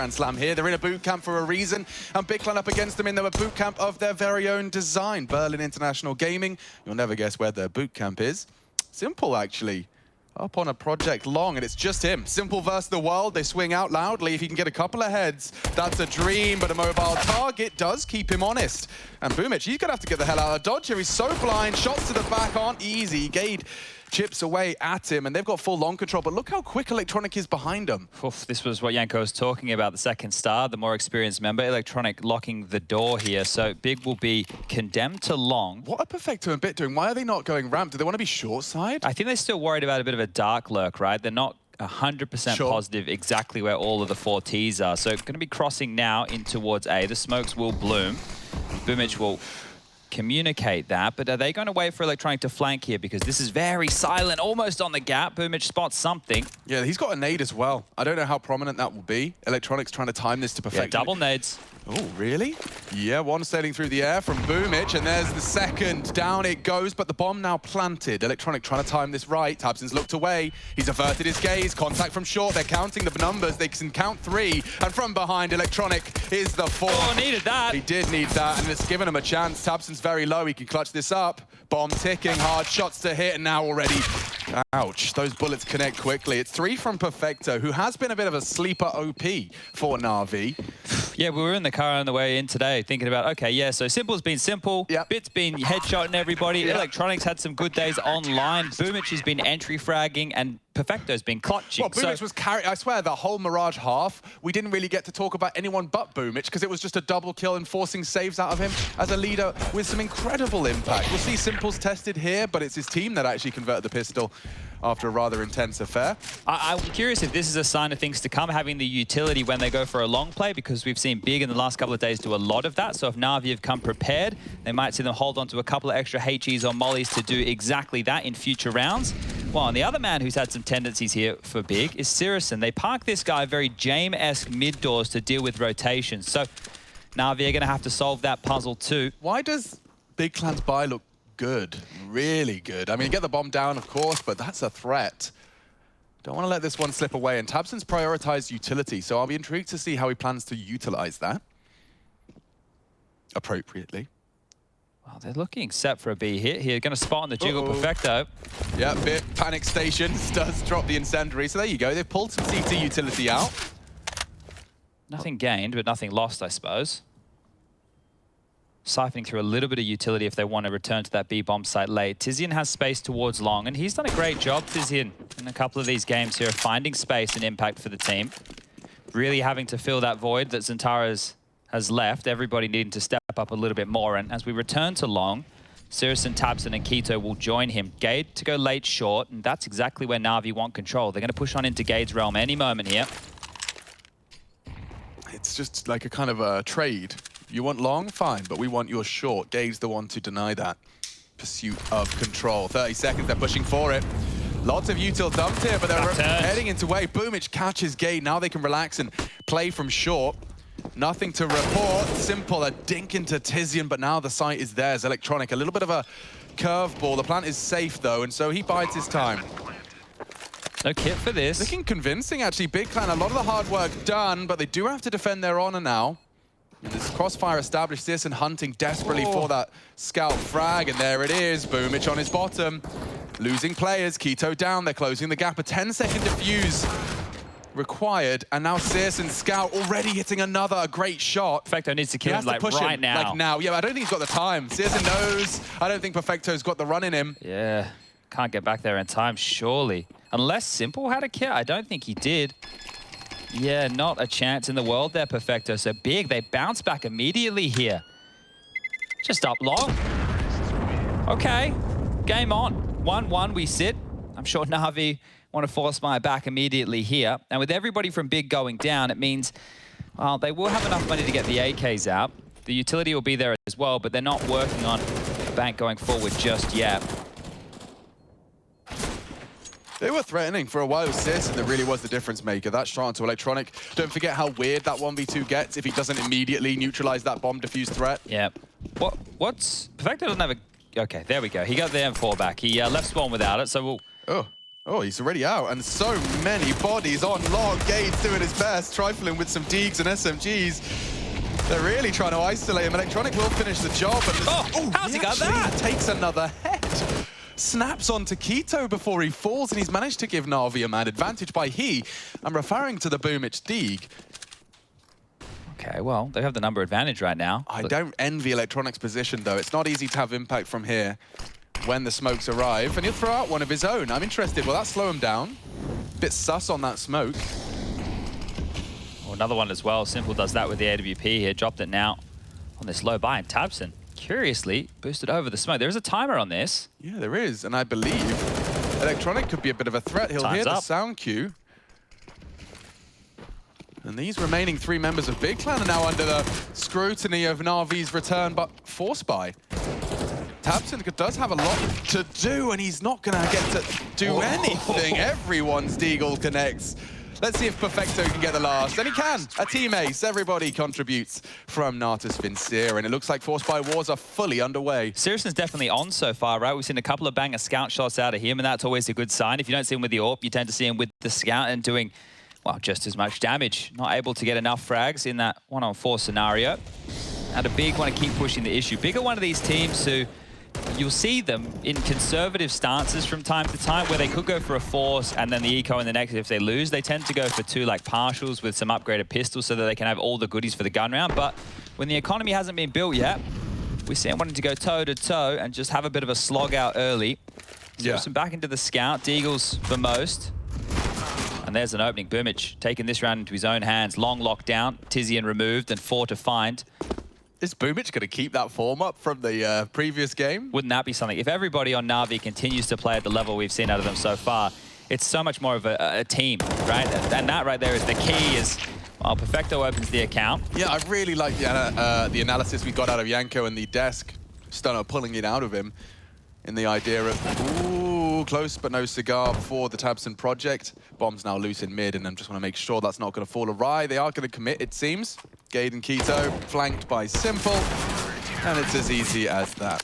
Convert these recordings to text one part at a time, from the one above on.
Grand Slam here. They're in a boot camp for a reason, and Bigclan up against them in their boot camp of their very own design. Berlin International Gaming. You'll never guess where their boot camp is. Simple, actually. Up on a project long, and it's just him. Simple versus the world. They swing out loudly. If he can get a couple of heads, that's a dream, but a mobile target does keep him honest. And Boomich, he's gonna have to get the hell out of dodge here. He's so blind. Shots to the back aren't easy. Gade chips away at him, and they've got full long control, but look how quick Electronic is behind him. Oof, this was what Yanko was talking about, the second star, the more experienced member. Electronic locking the door here, so Big will be condemned to long. What are Perfecto and Bit doing? Why are they not going ramp? Do they want to be short side? I think they're still worried about a bit of a dark lurk, right? They're not 100% positive exactly where all of the 4 Ts are. So going to be crossing now in towards A. The smokes will bloom. Boomich will communicate that, but are they going to wait for Electronic to flank here? Because this is very silent, almost on the gap. Boomich spots something. Yeah, he's got a nade as well. I don't know how prominent that will be. Electronic's trying to time this to perfect. Yeah, double nades. Oh, really? Yeah, one sailing through the air from Boomich, and there's the second. Down it goes, but the bomb now planted. Electronic trying to time this right. tabseN's looked away. He's averted his gaze. Contact from short. They're counting the numbers. They can count 3. And from behind, Electronic is the 4th. Oh, needed that. He did need that, and it's given him a chance. tabseN's very low. He can clutch this up. Bomb ticking, hard shots to hit, and now already... Ouch, those bullets connect quickly. It's 3 from Perfecto, who has been a bit of a sleeper OP for Na'Vi. Yeah, we were in the car on the way in today thinking about, okay, yeah, so Simple's been simple, Bit's been headshotting everybody, Electronics had some good days online, Boomich has been entry fragging, and Perfecto's been clutching. Well, Boomich was carrying, I swear, the whole Mirage half, we didn't really get to talk about anyone but Boomich because it was just a double kill and forcing saves out of him as a leader with some incredible impact. We'll see Simple's tested here, but it's his team that actually converted the pistol after a rather intense affair. I'm curious if this is a sign of things to come, having the utility when they go for a long play, because we've seen Big in the last couple of days do a lot of that. So if Na'Vi have come prepared, they might see them hold on to a couple of extra HEs or mollies to do exactly that in future rounds. Well, and the other man who's had some tendencies here for Big is syrsoN. They park this guy very James-esque mid-doors to deal with rotations. So Na'Vi are going to have to solve that puzzle too. Why does Bigclan's buy look good? Really good. I mean, get the bomb down, of course, but that's a threat. Don't want to let this one slip away. And tabseN's prioritized utility, so I'll be intrigued to see how he plans to utilize that appropriately. Well, they're looking set for a B hit here. Going to spot on the jiggle Perfecto. Yeah, Bit panic station does drop the incendiary. So there you go. They've pulled some CT utility out. Nothing gained, but nothing lost, I suppose. Siphoning through a little bit of utility if they want to return to that B bomb site late. tiziaN has space towards long, and he's done a great job, tiziaN, in a couple of these games here, finding space and impact for the team. Really having to fill that void that Zentara has left, everybody needing to step up a little bit more. And as we return to long, syrsoN, tabseN, and Keto will join him. Gade to go late short, and that's exactly where Na'Vi want control. They're going to push on into Gade's realm any moment here. It's just like a kind of a trade. You want long? Fine, but we want your short. Gade's the one to deny that. Pursuit of control. 30 seconds, they're pushing for it. Lots of util dumped here, but they're heading into way. Boomich catches Gade. Now they can relax and play from short. Nothing to report. Simple, a dink into tiziaN, but now the site is theirs. Electronic, a little bit of a curveball. The plant is safe, though, and so he bides his time. No kit for this. Looking convincing, actually. Bigclan, a lot of the hard work done, but they do have to defend their honor now. And this crossfire established this and hunting desperately for that scout frag, and there it is. Boomich on his bottom. Losing players, Keto down, they're closing the gap. A 10-second defuse required, and now syrsoN scout already hitting another great shot. Perfecto needs to kill him like right now. Like now. Yeah, I don't think he's got the time. syrsoN knows. I don't think Perfecto's got the run in him. Yeah, can't get back there in time, surely. Unless Simple had a kit, I don't think he did. Yeah, not a chance in the world there, Perfecto. So Big, they bounce back immediately here. Just up long. Okay, game on. 1-1 we sit. I'm sure Na'Vi want to force my back immediately here. And with everybody from Big going down, it means, well, they will have enough money to get the AKs out. The utility will be there as well, but they're not working on the bank going forward just yet. They were threatening for a while with syrsoN that really was the difference maker. That shot onto Electronic. Don't forget how weird that 1v2 gets if he doesn't immediately neutralize that bomb defuse threat. Yeah. What's... Perfecto doesn't have a... Okay, there we go. He got the M4 back. He left spawn without it, so we'll... Oh, Oh, he's already out, and so many bodies on long. Gade's doing his best, trifling with some Deegs and SMGs. They're really trying to isolate him. Electronic will finish the job. Oh, how's he got that? Takes another head. Snaps onto Keto before he falls, and he's managed to give Na'Vi a man advantage by I'm referring to the Boomich Deeg. Okay, well, they have the number advantage right now. I don't envy Electronic's position, though. It's not easy to have impact from here when the smokes arrive, and he'll throw out one of his own. I'm interested. Will that slow him down? Bit sus on that smoke. Oh, another one as well. Simple does that with the AWP here. Dropped it now on this low buy. And tiziaN, curiously, boosted over the smoke. There is a timer on this. Yeah, there is, and I believe Electronic could be a bit of a threat. He'll hear the sound cue. And these remaining 3 members of Big Clan are now under the scrutiny of Na'Vi's return, but force buy. tiziaN does have a lot to do, and he's not going to get to do anything. Everyone's Deagle connects. Let's see if Perfecto can get the last. And he can. A team ace. Everybody contributes from Natus Vincere, and it looks like force buy wars are fully underway. syrsoN's definitely on so far, right? We've seen a couple of banger scout shots out of him, and that's always a good sign. If you don't see him with the AWP, you tend to see him with the scout and doing, well, just as much damage. Not able to get enough frags in that 1-on-4 scenario. And a big want to keep pushing the issue. Big are one of these teams who you'll see them in conservative stances from time to time where they could go for a force and then the eco in the next. If they lose, they tend to go for 2 like partials with some upgraded pistols so that they can have all the goodies for the gun round. But when the economy hasn't been built yet, we see them wanting to go toe-to-toe and just have a bit of a slog out early. syrsoN back into the scout. Deagles for most. And there's an opening. Boomich taking this round into his own hands. Long lockdown. tiziaN removed and 4 to find. Is Boomich going to keep that form up from the previous game? Wouldn't that be something? If everybody on Na'Vi continues to play at the level we've seen out of them so far, it's so much more of a team, right? And that right there is the key is, well, Perfecto opens the account. Yeah, I really like the analysis we got out of Yanko and the desk. Stunner pulling it out of him in the idea of, ooh, close but no cigar for the tiziaN project. Bomb's now loose in mid, and I just want to make sure that's not going to fall awry. They are going to commit, it seems. Gade and Keto flanked by Simple, and it's as easy as that.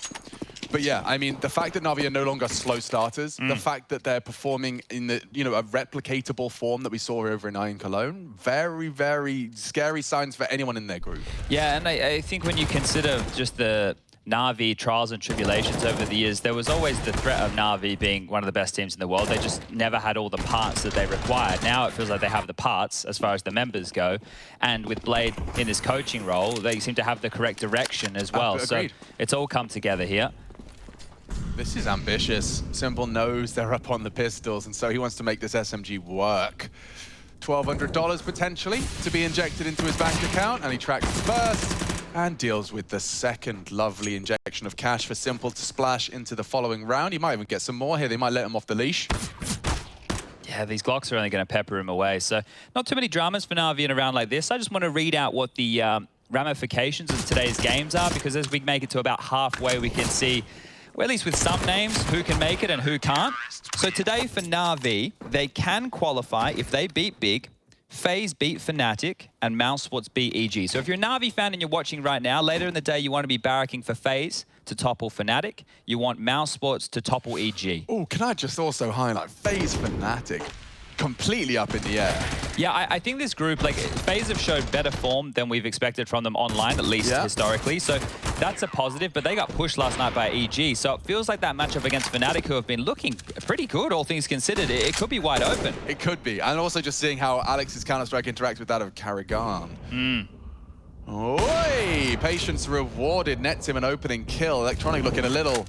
But yeah, I mean, the fact that Na'Vi are no longer slow starters, the fact that they're performing in the, a replicatable form that we saw over in Iron Cologne, very, very scary signs for anyone in their group. Yeah, and I think when you consider just the Na'Vi trials and tribulations over the years, there was always the threat of Na'Vi being one of the best teams in the world. They just never had all the parts that they required. Now it feels like they have the parts as far as the members go. And with Blade in this coaching role, they seem to have the correct direction as well. So it's all come together here. This is ambitious. Simple knows they're up on the pistols, and so he wants to make this SMG work. $1,200 potentially to be injected into his bank account, and he tracks the first and deals with the second. Lovely injection of cash for Simple to splash into the following round. He might even get some more here. They might let him off the leash. Yeah, these Glocks are only going to pepper him away. So not too many dramas for Na'Vi in a round like this. I just want to read out what the ramifications of today's games are, because as we make it to about halfway, we can see, well, at least with some names, who can make it and who can't. So today for Na'Vi, they can qualify if they beat Big, FaZe beat Fnatic, and mousesports beat EG. So if you're a Na'Vi fan and you're watching right now, later in the day you want to be barracking for FaZe to topple Fnatic. You want mousesports to topple EG. Oh, can I just also highlight FaZe Fnatic? Completely up in the air. Yeah, I think this group, like, FaZe have showed better form than we've expected from them online, at least historically. So that's a positive, but they got pushed last night by EG. So it feels like that matchup against Fnatic, who have been looking pretty good, all things considered. It could be wide open. It could be. And also just seeing how Alex's Counter-Strike interacts with that of Karrigan. Oi! Patience rewarded, nets him an opening kill. Electronic looking a little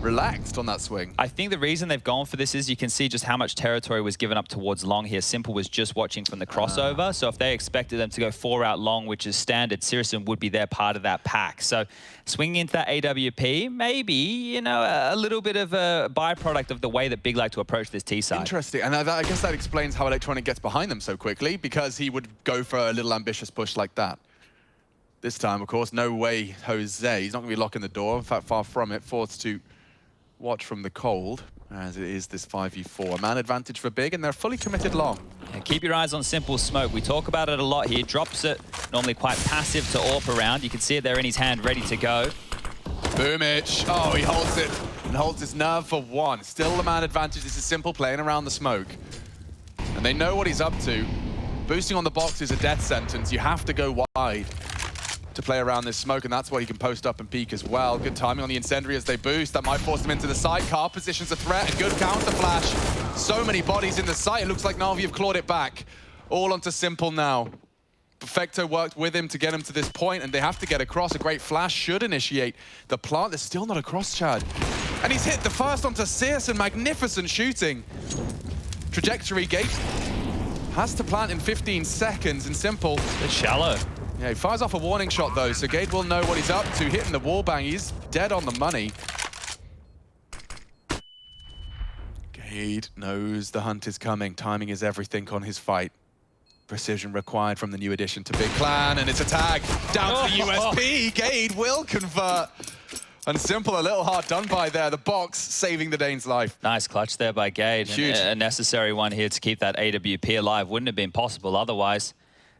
relaxed on that swing. I think the reason they've gone for this is you can see just how much territory was given up towards long here. Simple was just watching from the crossover, so if they expected them to go 4 out long, which is standard, syrsoN would be their part of that pack. So swinging into that AWP, maybe, a little bit of a byproduct of the way that Big like to approach this T side. Interesting, and I guess that explains how Electronic gets behind them so quickly, because he would go for a little ambitious push like that. This time, of course, no way Jose. He's not going to be locking the door. In fact, far from it, forced to watch from the cold, as it is this 5v4. A man advantage for Big, and they're fully committed long. Yeah, keep your eyes on Simple smoke. We talk about it a lot here. Drops it, normally quite passive to AWP around. You can see it there in his hand, ready to go. Boomich. Oh, he holds it and holds his nerve for one. Still the man advantage. This is Simple playing around the smoke. And they know what he's up to. Boosting on the box is a death sentence. You have to go wide to play around this smoke, and that's why he can post up and peek as well. Good timing on the incendiary as they boost. That might force them into the site. Car positions a threat, a good counter flash. So many bodies in the site. It looks like Na'Vi have clawed it back. All onto Simple now. Perfecto worked with him to get him to this point, and they have to get across. A great flash should initiate the plant. There's still not across, Chad. And he's hit the first onto syrsoN. Magnificent shooting. Trajectory Gate has to plant in 15 seconds, and Simple. It's shallow. Yeah, he fires off a warning shot though, so Gade will know what he's up to. Hitting the wallbang, he's dead on the money. Gade knows the hunt is coming. Timing is everything on his fight. Precision required from the new addition to Big Clan, and it's a tag down to the USP. Gade will convert. And Simple, a little hard done by there. The box saving the Dane's life. Nice clutch there by Gade. Huge. A necessary one here to keep that AWP alive. Wouldn't have been possible otherwise.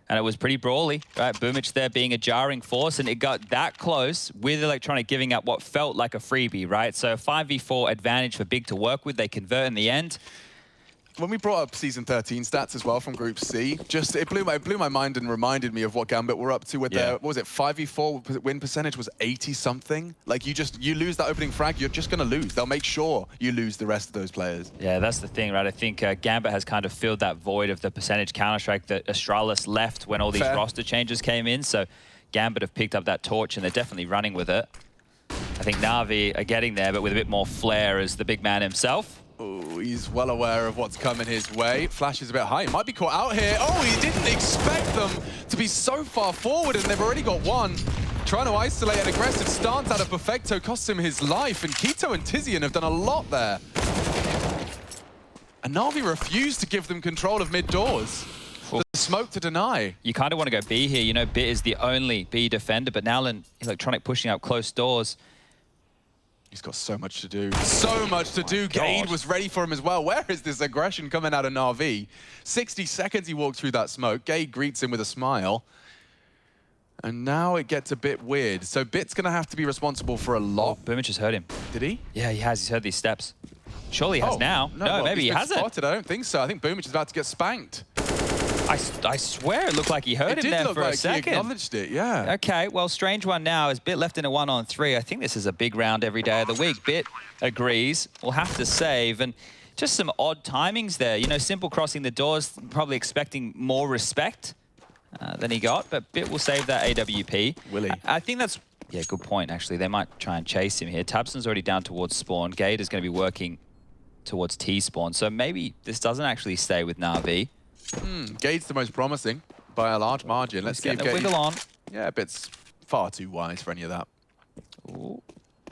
And it was pretty brawly, right? Boomich there being a jarring force, and it got that close with Electronic giving up what felt like a freebie, right? So 5v4 advantage for Big to work with. They convert in the end. When we brought up Season 13 stats as well from Group C, just it blew my mind and reminded me of what Gambit were up to with their, what was it, 5v4 win percentage was 80-something? Like you lose that opening frag, you're just going to lose. They'll make sure you lose the rest of those players. Yeah, that's the thing, right? I think Gambit has kind of filled that void of the percentage Counter-Strike that Astralis left when all these roster changes came in. So Gambit have picked up that torch, and they're definitely running with it. I think Na'Vi are getting there, but with a bit more flair as the big man himself. Oh, he's well aware of what's coming his way. Flash is a bit high. He might be caught out here. Oh, he didn't expect them to be so far forward, and they've already got one. Trying to isolate an aggressive stance out of Perfecto costs him his life, and Keto and tiziaN have done a lot there. And Na'Vi refused to give them control of mid doors. The smoke to deny. You kind of want to go B here. You know, Bit is the only B defender, but now Electronic pushing up close doors. He's got so much to do. So much to do. Gade was ready for him as well. Where is this aggression coming out of Na'Vi? 60 seconds he walked through that smoke. Gade greets him with a smile. And now it gets a bit weird. So Bit's going to have to be responsible for a lot. Oh, Boomich has heard him. Did he? Yeah, he has. He's heard these steps. Surely he has now. No, well, maybe he hasn't. Spotted. I don't think so. I think Boomich is about to get spanked. I swear it looked like he heard him there for a second. It did look like he acknowledged it, yeah. Okay, well, strange one now is Bit left in a 1-on-3. I think this is a big round every day of the week. Bit agrees. We'll have to save. And just some odd timings there. You know, Simple crossing the doors, probably expecting more respect than he got. But Bit will save that AWP. Will he? I think that's... Yeah, good point, actually. They might try and chase him here. Tabson's already down towards spawn. Gade is going to be working towards T-spawn. So maybe this doesn't actually stay with Na'Vi. Gade's the most promising by a large margin. Let's see if Gade... wiggle on. Yeah, Bit's far too wise for any of that. Ooh.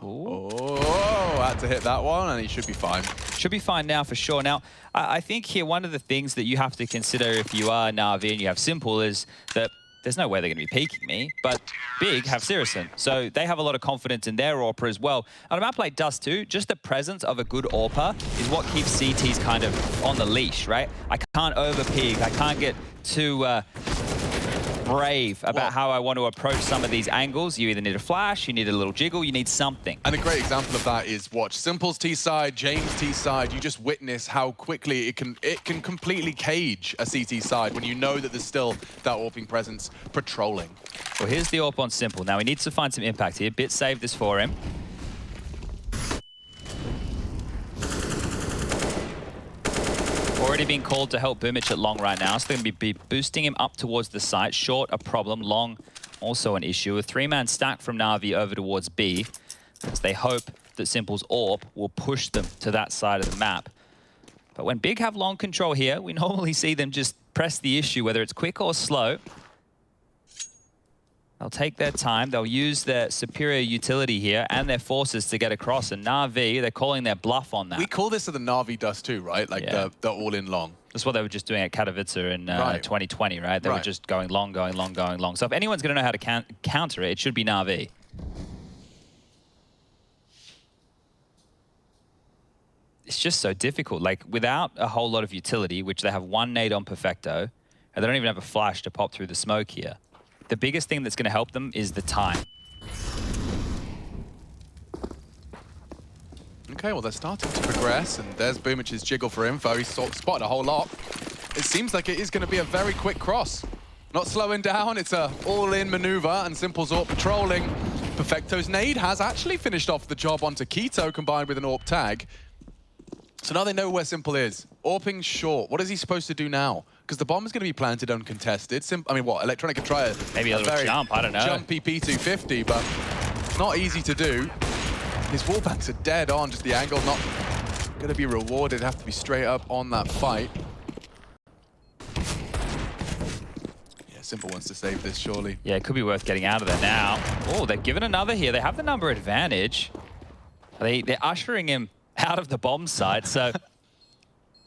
Oh, had to hit that one, and he should be fine. Should be fine now for sure. Now, I think here one of the things that you have to consider if you are Na'Vi and you have Simple is that there's no way they're going to be peeking me, but Big have syrsoN. So they have a lot of confidence in their AWPer as well. On a map like Dust2, just the presence of a good AWPer is what keeps CTs kind of on the leash, right? I can't over-peek. I can't get too brave about how I want to approach some of these angles. You either need a flash, you need a little jiggle, you need something. And a great example of that is watch Simple's T-side, James' T-side. You just witness how quickly it can completely cage a CT side when you know that there's still that AWPing presence patrolling. Well, here's the AWP on Simple. Now he needs to find some impact here. Bit saved this for him. Already being called to help Boomich at long right now, so they're going to be boosting him up towards the site. Short, a problem. Long, also an issue. A three-man stack from Na'Vi over towards B, as they hope that Simple's AWP will push them to that side of the map. But when Big have long control here, we normally see them just press the issue, whether it's quick or slow. They'll take their time. They'll use their superior utility here and their forces to get across. And Na'Vi, they're calling their bluff on that. We call this the Na'Vi Dust2, right? Like the all-in long. That's what they were just doing at Katowice in 2020, right? They were just going long, going long, going long. So if anyone's going to know how to counter it, it should be Na'Vi. It's just so difficult. Like, without a whole lot of utility, which they have one nade on Perfecto, and they don't even have a flash to pop through the smoke here. The biggest thing that's going to help them is the time. Okay, well, they're starting to progress, and there's Boomich's jiggle for info. He's spotted a whole lot. It seems like it is going to be a very quick cross. Not slowing down, it's a all-in maneuver, and Simple's AWP patrolling. Perfecto's nade has actually finished off the job onto Keto, combined with an AWP tag. So now they know where Simple is. AWPing short. What is he supposed to do now? Because the bomb is going to be planted uncontested. I mean, what? Electronic could try maybe a little very jump, I don't know. Jumpy P250, but not easy to do. His wallbangs are dead on, just the angle not going to be rewarded. Have to be straight up on that fight. Yeah, Simple wants to save this, surely. Yeah, it could be worth getting out of there now. Oh, they're given another here. They have the number advantage. They're ushering him out of the bomb site, so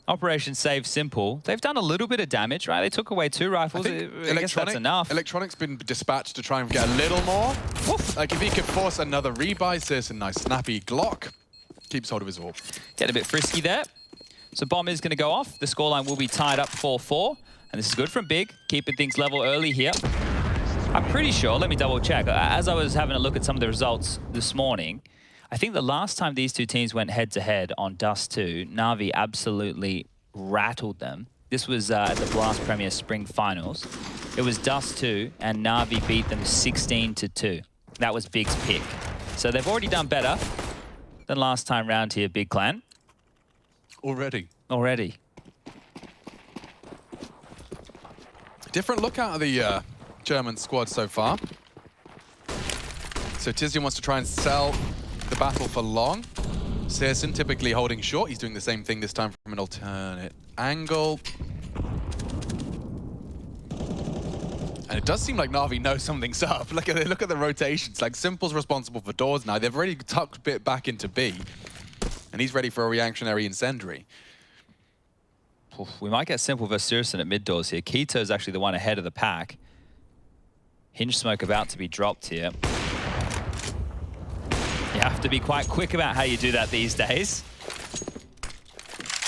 Operation Save Simple. They've done a little bit of damage, right? They took away 2 rifles. I guess that's enough. Electronic's been dispatched to try and get a little more. Oof. Like, if he could force another rebuy, syrsoN, nice snappy Glock. Keeps hold of his AWP. Get a bit frisky there. So bomb is going to go off. The scoreline will be tied up 4-4. And this is good from Big, keeping things level early here. I'm pretty sure, let me double check. As I was having a look at some of the results this morning, I think the last time these two teams went head-to-head on Dust2, Na'Vi absolutely rattled them. This was at the Blast Premier Spring Finals. It was Dust2, and Na'Vi beat them 16-2. That was Big's pick. So they've already done better than last time round here, Big Clan. Already. Different look out of the German squad so far. So tiziaN wants to try and sell the battle for long. syrsoN typically holding short. He's doing the same thing this time from an alternate angle. And it does seem like Na'Vi knows something's up. Look at the rotations. Like, Simple's responsible for doors now. They've already tucked a bit back into B. And he's ready for a reactionary incendiary. We might get Simple versus syrsoN at mid doors here. Keto's actually the one ahead of the pack. Hinge smoke about to be dropped here. You have to be quite quick about how you do that these days.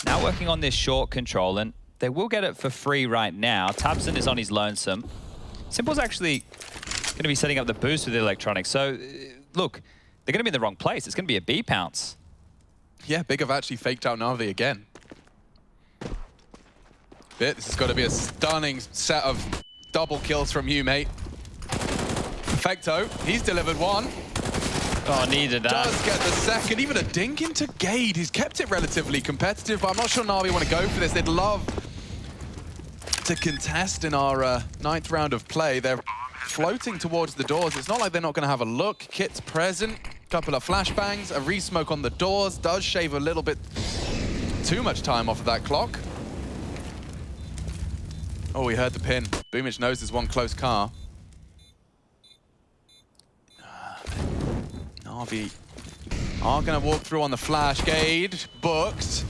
Now working on this short control, and they will get it for free right now. tiziaN is on his lonesome. Simple's actually going to be setting up the boost with the electronics. So, look, they're going to be in the wrong place. It's going to be a B pounce. Yeah, Big have actually faked out Na'Vi again. This has got to be a stunning set of double kills from you, mate. Perfecto, he's delivered one. Oh, needed that. Does get the second, even a dink into Gade. He's kept it relatively competitive, but I'm not sure Na'Vi want to go for this. They'd love to contest in our 9th round of play. They're floating towards the doors. It's not like they're not going to have a look. Kit's present, couple of flashbangs, a re-smoke on the doors. Does shave a little bit too much time off of that clock. Oh, we heard the pin. Boomich knows there's one close car. Na'Vi are going to walk through on the flash. Gade booked.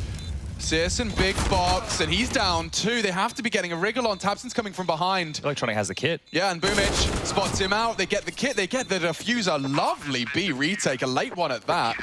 syrsoN, big box, and he's down 2. They have to be getting a wriggle on. tiziaN's coming from behind. Electronic has the kit. Yeah, and Boomich spots him out. They get the kit, they get the diffuser. Lovely B retake, a late one at that.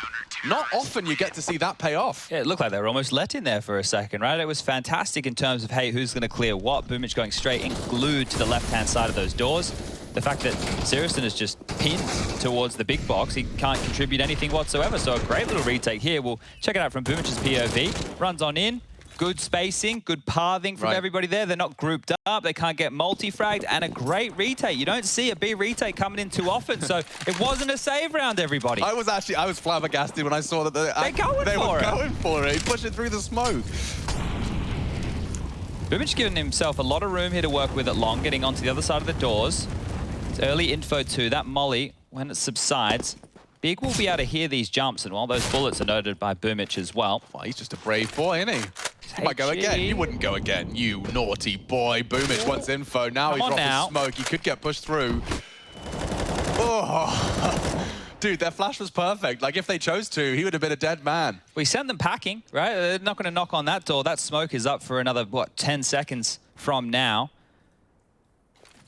Not often you get to see that pay off. Yeah, it looked like they were almost let in there for a second, right? It was fantastic in terms of, hey, who's going to clear what? Boomich going straight and glued to the left-hand side of those doors. The fact that syrsoN is just pinned towards the big box, he can't contribute anything whatsoever. So a great little retake here. We'll check it out from Boomich's POV. Runs on in. Good spacing, good pathing from everybody there. They're not grouped up. They can't get multi-fragged. And a great retake. You don't see a B retake coming in too often. So it wasn't a save round, everybody. I was flabbergasted when I saw that they were going for it. He pushed it through the smoke. Boomich giving himself a lot of room here to work with at long, getting onto the other side of the doors. It's early info too. That molly, when it subsides, Big will be able to hear these jumps, and while those bullets are noted by Boomich as well. Well, he's just a brave boy, isn't he? He might go again. You wouldn't go again, you naughty boy. Boomich wants info. Now he's dropping smoke. He could get pushed through. Oh, dude, their flash was perfect. Like, if they chose to, he would have been a dead man. We sent them packing, right? They're not going to knock on that door. That smoke is up for another, what, 10 seconds from now.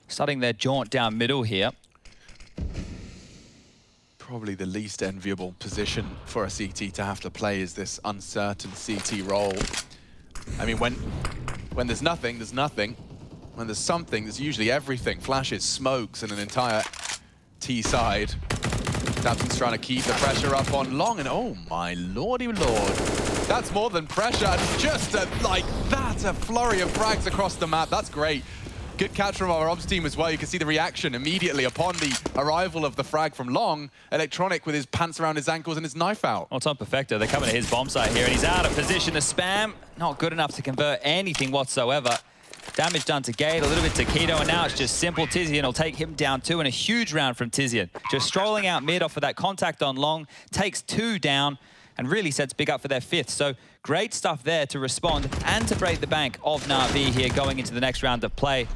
Starting their jaunt down middle here. Probably the least enviable position for a CT to have to play is this uncertain CT role. I mean, when there's nothing, there's nothing. When there's something, there's usually everything. Flashes, smokes, and an entire T side. tiziaN's Bits trying to keep the pressure up on Long, and oh my lordy lord. That's more than pressure, and just like that, a flurry of frags across the map. That's great. Good catch from our ops team as well. You can see the reaction immediately upon the arrival of the frag from Long. Electronic with his pants around his ankles and his knife out. Well, it's on Perfecto. They're coming to his bomb site here, and he's out of position. The spam, not good enough to convert anything whatsoever. Damage done to Gade, a little bit to Keto, and now it's just simple. tiziaN will take him down too, and a huge round from tiziaN. Just strolling out mid off of that contact on Long, takes 2 down, and really sets Big up for their 5th. So great stuff there to respond and to break the bank of Na'Vi here going into the next round of play.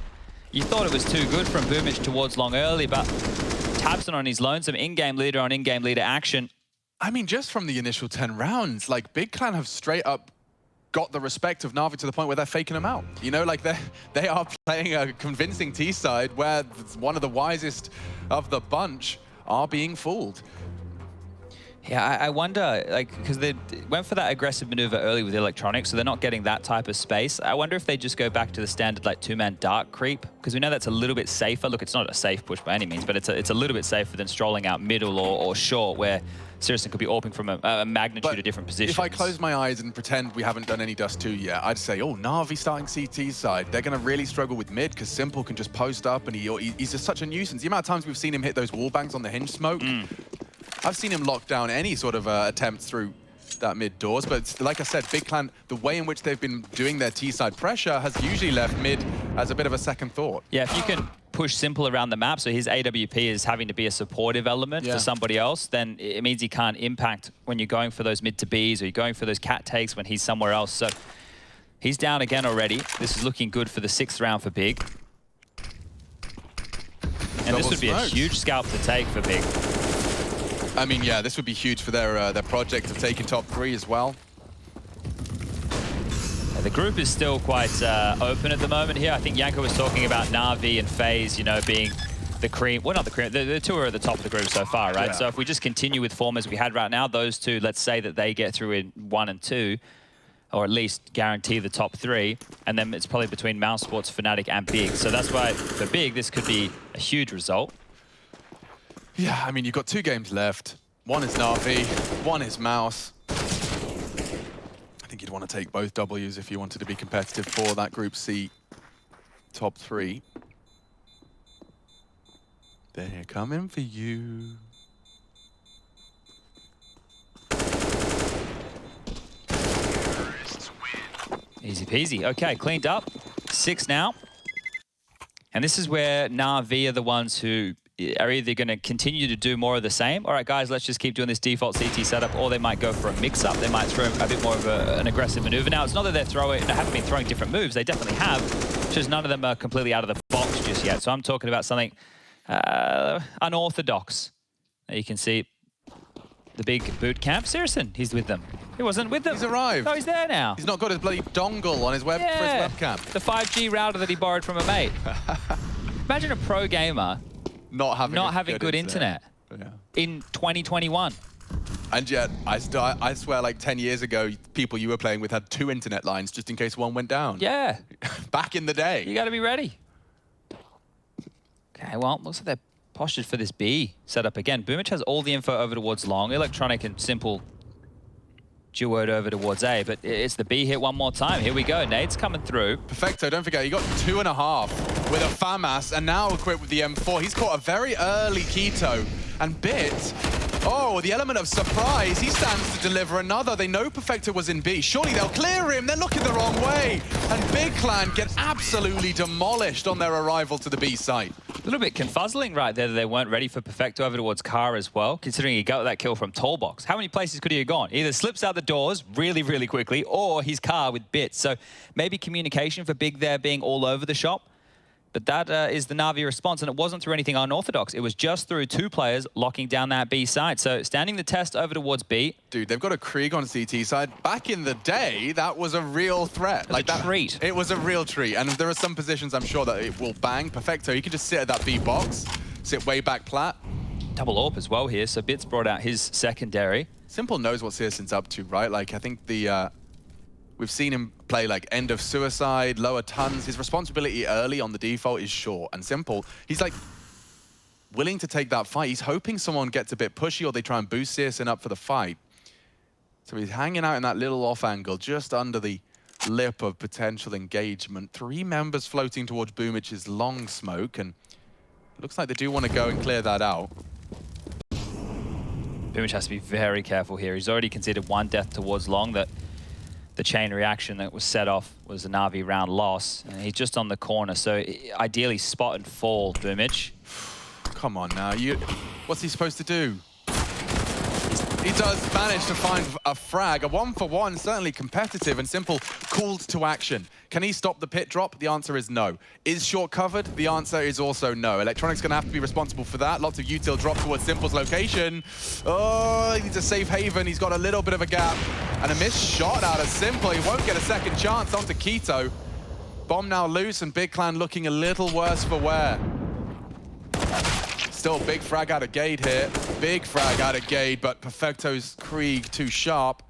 You thought it was too good from Boomich towards Long early, but tabseN on his lonesome, in-game leader on in-game leader action. I mean, just from the initial 10 rounds, like Big Clan have straight up got the respect of Na'Vi to the point where they're faking them out. You know, like they are playing a convincing T side where one of the wisest of the bunch are being fooled. Yeah, I wonder, like, because they went for that aggressive maneuver early with electronics, so they're not getting that type of space. I wonder if they just go back to the standard, like, 2-man dark creep, because we know that's a little bit safer. Look, it's not a safe push by any means, but it's a little bit safer than strolling out middle or short, where syrsoN could be AWPing from a magnitude of different positions. If I close my eyes and pretend we haven't done any Dust2 yet, I'd say, oh, Na'Vi starting CT's side. They're going to really struggle with mid, because Simple can just post up, and he's just such a nuisance. The amount of times we've seen him hit those wall bangs on the hinge smoke, I've seen him lock down any sort of attempt through that mid doors, but like I said, Big Clan, the way in which they've been doing their T-side pressure has usually left mid as a bit of a second thought. Yeah, if you can push Simple around the map, so his AWP is having to be a supportive element for somebody else, then it means he can't impact when you're going for those mid to Bs or you're going for those cat takes when he's somewhere else. So he's down again already. This is looking good for the 6th round for Big. And this would be a huge scalp to take for Big. I mean, yeah, this would be huge for their project of taking top 3 as well. Yeah, the group is still quite open at the moment here. I think Yanko was talking about Na'Vi and FaZe, you know, being the cream. Well, not the cream. The 2 are at the top of the group so far, right? Yeah. So if we just continue with form as we had right now, those 2, let's say that they get through in 1 and 2, or at least guarantee the top 3, and then it's probably between Mouse Sports, Fnatic, and Big. So that's why for Big, this could be a huge result. Yeah, I mean, you've got 2 games left. One is Na'Vi, one is Mouse. I think you'd want to take both Ws if you wanted to be competitive for that Group C top 3. They're coming for you. Easy peasy. Okay, cleaned up. 6 now. And this is where Na'Vi are the ones who are either going to continue to do more of the same. All right, guys, let's just keep doing this default CT setup, or they might go for a mix-up. They might throw a bit more of an aggressive maneuver. Now, it's not that they haven't been throwing different moves. They definitely have. Just none of them are completely out of the box just yet. So I'm talking about something unorthodox. There you can see the big boot camp. syrsoN, he's with them. He wasn't with them. He's arrived. Oh, he's there now. He's not got his bloody dongle on his for his webcam. The 5G router that he borrowed from a mate. Imagine a pro gamer not having good internet in 2021. And yet, I swear, like 10 years ago, people you were playing with had 2 internet lines just in case one went down. Yeah. Back in the day. You got to be ready. Okay, well, looks like they're postured for this B setup again. Boomich has all the info over towards Long. Electronic and Simple duoed over towards A, but it's the B hit one more time. Here we go. Nade's coming through. Perfecto, don't forget, he got 2.5 with a FAMAS, and now equipped with the M4. He's caught a very early Keto, and Bit, oh, the element of surprise. He stands to deliver another. They know Perfecto was in B. Surely they'll clear him. They're looking the wrong way. And Big Clan get absolutely demolished on their arrival to the B site. A little bit confuzzling right there that they weren't ready for Perfecto over towards Car as well, considering he got that kill from Tallbox. How many places could he have gone? Either slips out the doors really, really quickly, or his Car with Bits. So maybe communication for Big there being all over the shop. But that is the Na'Vi response, and it wasn't through anything unorthodox. It was just through 2 players locking down that B side. So standing the test over towards B. Dude, they've got a Krieg on CT side. Back in the day, that was a real threat. Like a treat. It was a real treat. And there are some positions I'm sure that it will bang. Perfecto, you can just sit at that B box, sit way back plat. Double AWP as well here, so Bits brought out his secondary. Simple knows what syrsoN's up to, right? Like, I think the... we've seen him play like end of suicide, lower tons. His responsibility early on the default is short and Simple. He's like willing to take that fight. He's hoping someone gets a bit pushy or they try and boost syrsoN up for the fight. So he's hanging out in that little off angle, just under the lip of potential engagement. 3 members floating towards Boomich's long smoke, and it looks like they do want to go and clear that out. Boomich has to be very careful here. He's already conceded 1 death towards long. That the chain reaction that was set off was a Na'Vi round loss. And he's just on the corner, so ideally spot and fall, Boomich. Come on now, what's he supposed to do? He does manage to find a frag, a 1-for-1, certainly competitive, and Simple called to action. Can he stop the pit drop? The answer is no. Is short covered? The answer is also no. Electronic's gonna have to be responsible for that. Lots of util drop towards Simple's location. Oh, he needs a safe haven. He's got a little bit of a gap. And a missed shot out of Simple. He won't get a second chance onto Keto. Bomb now loose, and Big Clan looking a little worse for wear. Still big frag out of Gade here. Big frag out of Gade, but Perfecto's Krieg too sharp.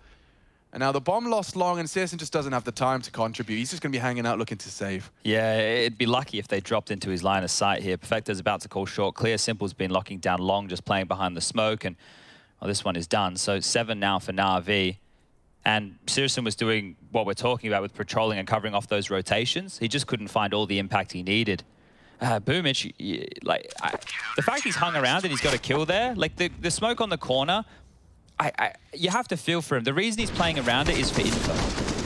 And now the bomb lost long, and syrsoN just doesn't have the time to contribute. He's just going to be hanging out looking to save. Yeah, it'd be lucky if they dropped into his line of sight here. Perfecto's about to call short clear. Simple's been locking down long, just playing behind the smoke, and well, this one is done. So 7 now for Na'Vi. And syrsoN was doing what we're talking about with patrolling and covering off those rotations. He just couldn't find all the impact he needed. Boomich, the fact he's hung around and he's got a kill there, like the smoke on the corner, you have to feel for him. The reason he's playing around it is for info.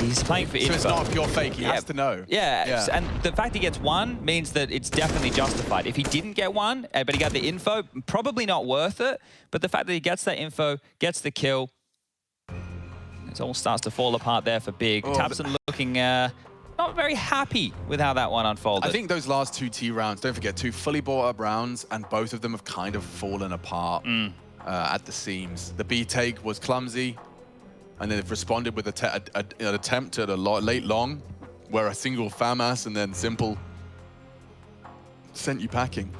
He's playing for info. So it's not a pure fake, he has to know. Yeah, and the fact he gets 1 means that it's definitely justified. If he didn't get 1, but he got the info, probably not worth it. But the fact that he gets that info, gets the kill, it all starts to fall apart there for Big. Oh, tiziaN looking not very happy with how that one unfolded. I think those last 2 T rounds, don't forget, 2 fully bought up rounds, and both of them have kind of fallen apart at the seams. The B take was clumsy, and then they've responded with an attempt at a late long, where a single FAMAS and then Simple sent you packing.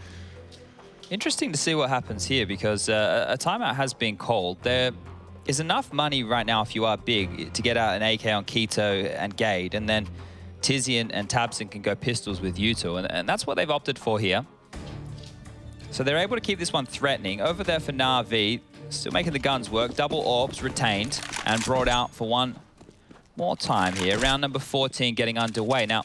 Interesting to see what happens here, because a timeout has been called. There is enough money right now if you are Big to get out an AK on Keto and Gade, and then tiziaN and tiziaN can go pistols with util, and that's what they've opted for here. So they're able to keep this one threatening. Over there for Na'Vi, still making the guns work. Double orbs retained and brought out for 1 more time here. Round number 14 getting underway. Now,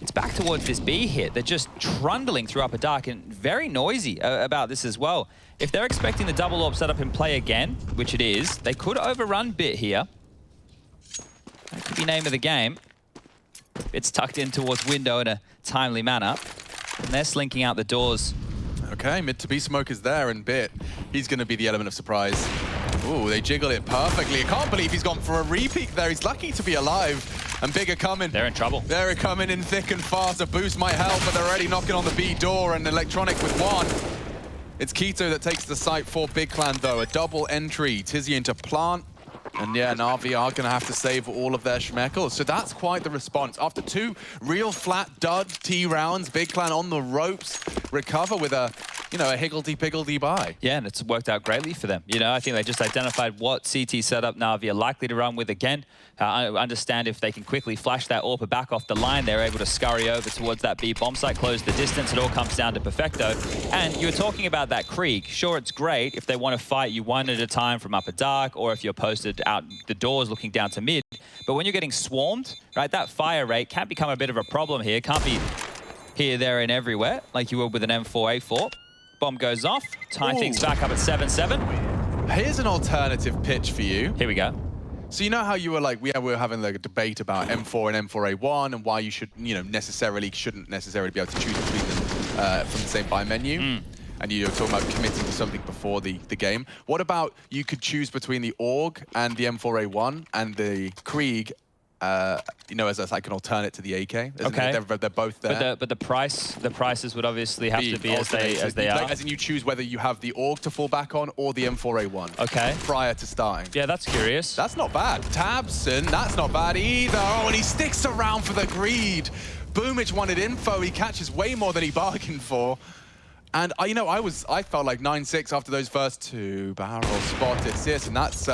it's back towards this B hit. They're just trundling through upper dark and very noisy about this as well. If they're expecting the double orb setup in play again, which it is, they could overrun Bit here. That could be name of the game. It's tucked in towards window in a timely manner. And they're slinking out the doors. Okay, mid to B smoke is there, and Bit, he's going to be the element of surprise. Ooh, they jiggle it perfectly. I can't believe he's gone for a repeat there. He's lucky to be alive. And Big are coming. They're in trouble. They're coming in thick and fast. A boost might help, but they're already knocking on the B door, and Electronic with 1. It's Keto that takes the site for Big Clan, though. A double entry. tiziaN to plant. And yeah, Na'Vi are going to have to save all of their schmeckles. So that's quite the response. After 2 real flat dud T rounds, Big Clan on the ropes, recover with a higgledy-piggledy buy. Yeah, and it's worked out greatly for them. I think they just identified what CT setup Na'Vi are likely to run with again. I understand if they can quickly flash that AWP back off the line, they're able to scurry over towards that B bomb site, close the distance. It all comes down to Perfecto. And you were talking about that Krieg. Sure, it's great if they want to fight you 1 at a time from upper dark, or if you're posted out the doors looking down to mid. But when you're getting swarmed, right, that fire rate can become a bit of a problem here. Can't be here, there, and everywhere like you would with an M4A4. Bomb goes off, tie things back up at 7-7. Here's an alternative pitch for you. Here we go. So you know how you were like, we were having like a debate about M4 and M4A1 and why you should, shouldn't necessarily be able to choose between them from the same buy menu. And you're talking about committing to something before the game. What about you could choose between the AUG and the M4A1 and the Krieg, as like an alternate to the AK? Okay. They're both there. But the prices would obviously have to be as they are. Like, as in you choose whether you have the AUG to fall back on or the M4A1. Okay. Prior to starting. Yeah, that's curious. That's not bad. tiziaN, that's not bad either. Oh, and he sticks around for the greed. Boomich wanted info. He catches way more than he bargained for. And I felt like 9-6 after those first 2 barrels spotted. syrsoN, that's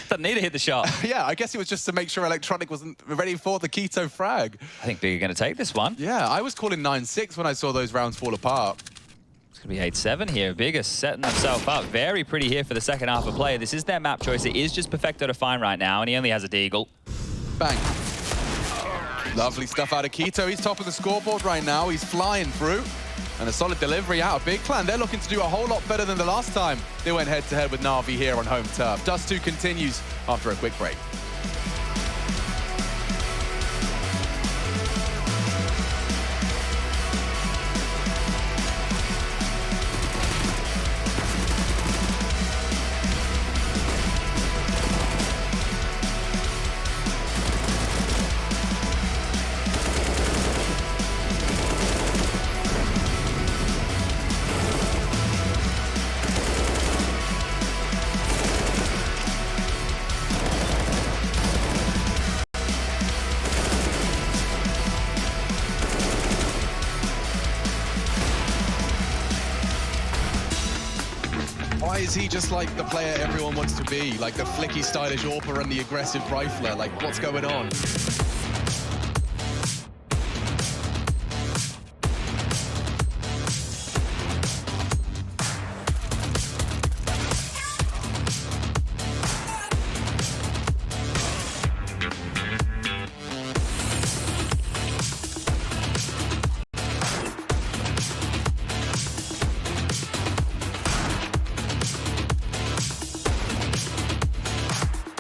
doesn't need to hit the shot. Yeah, I guess it was just to make sure Electronic wasn't ready for the Keto frag. I think Big are going to take this one. Yeah, I was calling 9-6 when I saw those rounds fall apart. It's going to be 8-7 here. Biggest setting himself up. Very pretty here for the second half of play. This is their map choice. It is just Perfecto to find right now, and he only has a deagle. Bang. Lovely stuff out of Quito. He's top of the scoreboard right now. He's flying through. And a solid delivery out of BigClan. They're looking to do a whole lot better than the last time they went head-to-head with Na'Vi here on home turf. Dust2 continues after a quick break. Why is he just like the player everyone wants to be? Like the flicky, stylish AWPer and the aggressive rifler? Like, what's going on?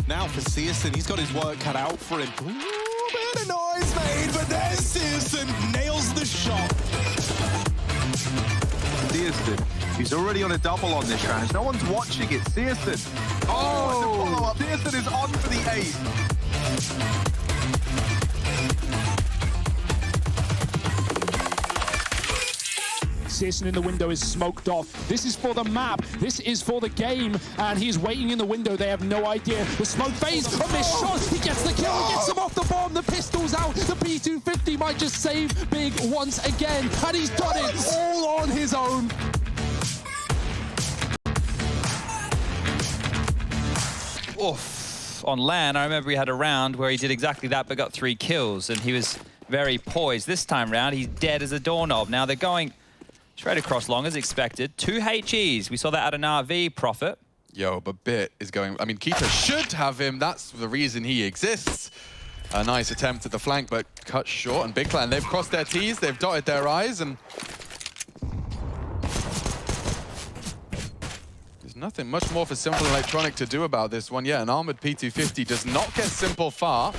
Now for syrsoN, he's got his work cut out for him. Ooh, bit of noise made, but there's syrsoN, nails the shot. syrsoN, he's already on a double on this round. No one's watching it. syrsoN. Oh, the follow-up. syrsoN is on for the ace. syrsoN in the window is smoked off. This is for the map. This is for the game. And he's waiting in the window. They have no idea. The smoke phase from this shot. He gets the kill. He gets him off the bomb. The pistol's out. The P250 might just save Big once again. And he's done it all on his own. Oof. On LAN, I remember he had a round where he did exactly that, but got 3 kills. And he was very poised. This time round, he's dead as a doorknob. Now they're going straight across long as expected. 2 HEs. We saw that out of Na'Vi, Prophet. Yo, but Bit is going... I mean, Quito should have him. That's the reason he exists. A nice attempt at the flank, but cut short. And BigClan, they've crossed their T's, they've dotted their I's, and... there's nothing much more for Simple Electronic to do about this one. Yeah, an armored P250 does not get Simple far.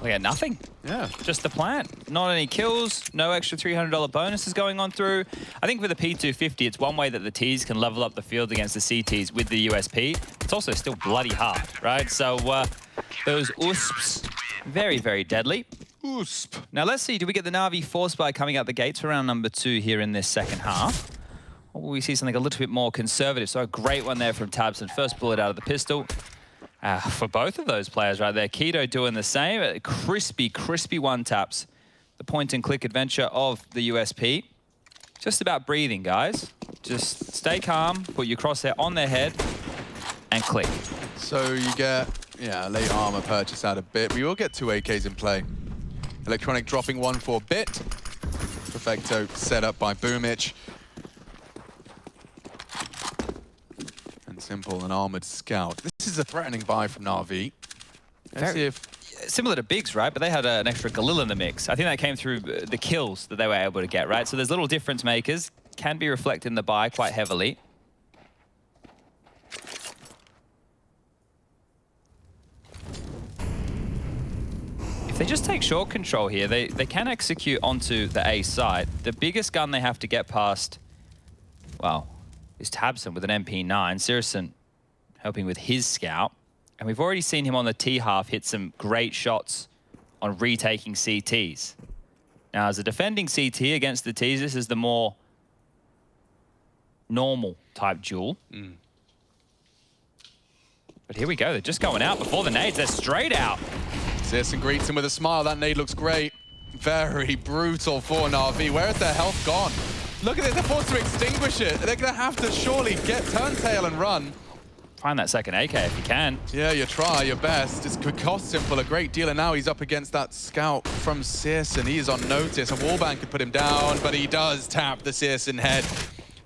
We got nothing. Yeah. Just the plan. Not any kills, no extra $300 bonuses going on through. I think with the P250, it's one way that the Ts can level up the field against the CTs with the USP. It's also still bloody hard, right? So those USPs, very, very deadly. USP. Now let's see, do we get the Na'Vi force by coming out the gates for round number 2 here in this second half? Or will we see something a little bit more conservative? So a great one there from tiziaN. First bullet out of the pistol. For both of those players right there. Quito doing the same. Crispy, crispy one-taps. The point-and-click adventure of the USP. Just about breathing, guys. Just stay calm, put your crosshair on their head, and click. So you get, yeah, late armor purchase out of Bit. We will get 2 AKs in play. Electronic dropping 1 for Bit. Perfecto set up by Boomich. Simple, an armored scout. This is a threatening buy from Na'Vi. Let's see if... Similar to Biggs, right? But they had an extra Galil in the mix. I think that came through the kills that they were able to get, right? So there's little difference makers. Can be reflected in the buy quite heavily. If they just take short control here, they can execute onto the A side. The biggest gun they have to get past, well, is tiziaN with an MP9. syrsoN helping with his scout. And we've already seen him on the T half hit some great shots on retaking CTs. Now, as a defending CT against the Ts, this is the more normal type duel. But here we go. They're just going out before the nades. They're straight out. syrsoN greets him with a smile. That nade looks great. Very brutal for Na'Vi. Where is their health gone? Look at this, they're forced to extinguish it. They're going to have to surely get turntail and run. Find that second AK if you can. Yeah, you try your best. This could cost Simple a great deal, and now he's up against that scout from syrsoN. He is on notice. A wallbang could put him down, but he does tap the syrsoN head.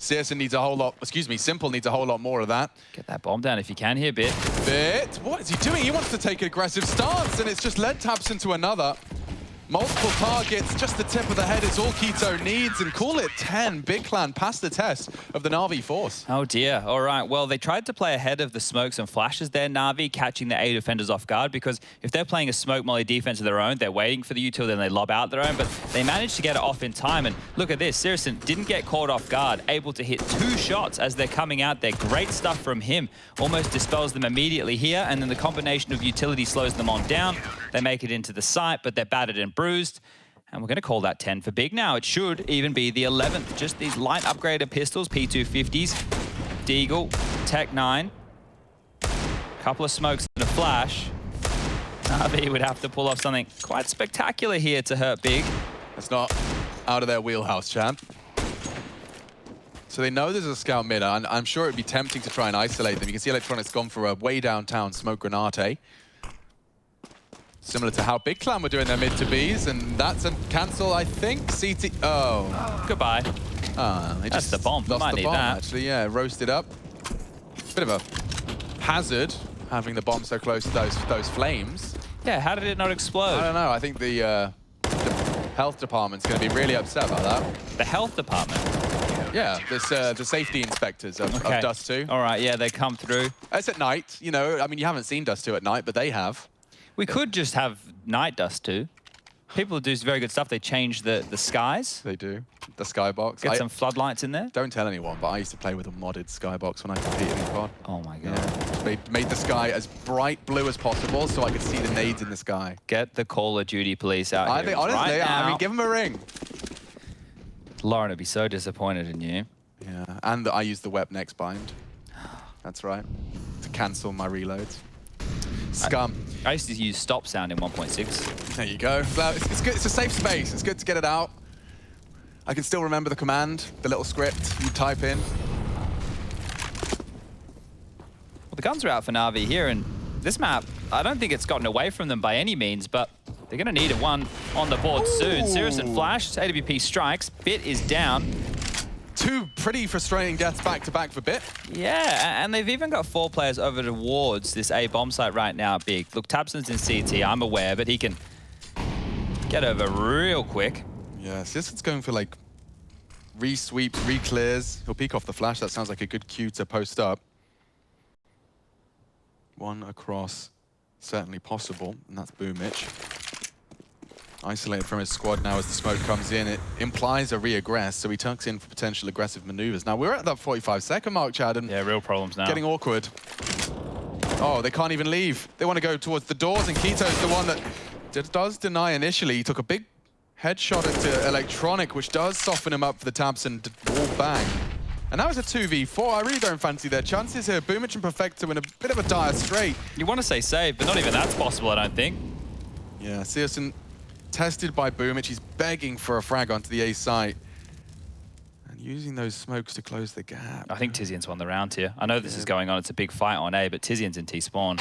syrsoN needs a whole lot, excuse me, Simple needs a whole lot more of that. Get that bomb down if you can here, Bit. Bit, what is he doing? He wants to take an aggressive stance, and it's just led Taps into another. Multiple targets, just the tip of the head is all Keto needs, and call it 10. Big Clan passed the test of the Na'Vi force. Oh dear, all right. Well, they tried to play ahead of the smokes and flashes there, Na'Vi, catching the A defenders off guard, because if they're playing a smoke molly defense of their own, they're waiting for the util, then they lob out their own, but they managed to get it off in time, and look at this, syrsoN didn't get caught off guard, able to hit 2 shots as they're coming out there. Great stuff from him, almost dispels them immediately here, and then the combination of utility slows them on down. They make it into the site, but they're battered and bruised. And we're going to call that 10 for Big now. It should even be the 11th. Just these light upgraded pistols, P250s, Deagle, Tech 9. Couple of smokes and a flash. Na'Vi would have to pull off something quite spectacular here to hurt Big. That's not out of their wheelhouse, champ. So they know there's a scout mid, and I'm sure it'd be tempting to try and isolate them. You can see Electronics gone for a way downtown smoke grenade. Similar to how Big Clan were doing their mid to Bs, and that's a cancel, I think. CT. Oh. Goodbye. They That's just the bomb. lost Might the need bomb, that. actually. Yeah, roasted up. Bit of a hazard having the bomb so close to those flames. Yeah, how did it not explode? I don't know. I think the health department's going to be really upset about that. The health department. Yeah, this the safety inspectors of Dust2. All right, yeah, they come through. It's at night, you know. I mean, you haven't seen Dust2 at night, but they have. We could just have night Dust2. People do very good stuff. They change the skies. They do. The skybox. Get some floodlights in there. Don't tell anyone, but I used to play with a modded skybox when I competed in COD. Oh my god. Yeah. Made the sky as bright blue as possible so I could see the nades in the sky. Get the Call of Duty police out I here think, honestly, right now. I mean, give them a ring. Lauren would be so disappointed in you. Yeah, and I used the Web Next bind. That's right. To cancel my reloads. Scum. I used to use stop sound in 1.6. There you go. Well, it's good. It's a safe space. It's good to get it out. I can still remember the command, the little script you type in. Well, the guns are out for Na'Vi here, and this map, I don't think it's gotten away from them by any means, but they're going to need one on the board soon. syrsoN flash, AWP strikes, Bit is down. 2 pretty frustrating deaths back-to-back for Bit. Yeah, and they've even got 4 players over towards this A bomb site right now, Big. Look, tabseN's in CT, I'm aware, but he can get over real quick. Yeah, syrsoN's going for like re-sweeps, re-clears. He'll peek off the flash. That sounds like a good cue to post up. 1 across, certainly possible, and that's Boomich. Isolated from his squad now as the smoke comes in. It implies a re-aggress, so he tucks in for potential aggressive maneuvers. Now, we're at that 45-second mark, Chad, and yeah, real problems now. Getting awkward. Oh, they can't even leave. They want to go towards the doors, and Keto's the one that does deny initially. He took a big headshot into Electronic, which does soften him up for the tabseN wall bang. And now it's a 2v4. I really don't fancy their chances here. Boomich and Perfecto in a bit of a dire strait. You want to say save, but not even that's possible, I don't think. Yeah, syrsoN tested by Boomich. He's begging for a frag onto the A site. And using those smokes to close the gap. I think tiziaN's won the round here. I know this is going on. It's a big fight on A, but tiziaN's in T-spawn.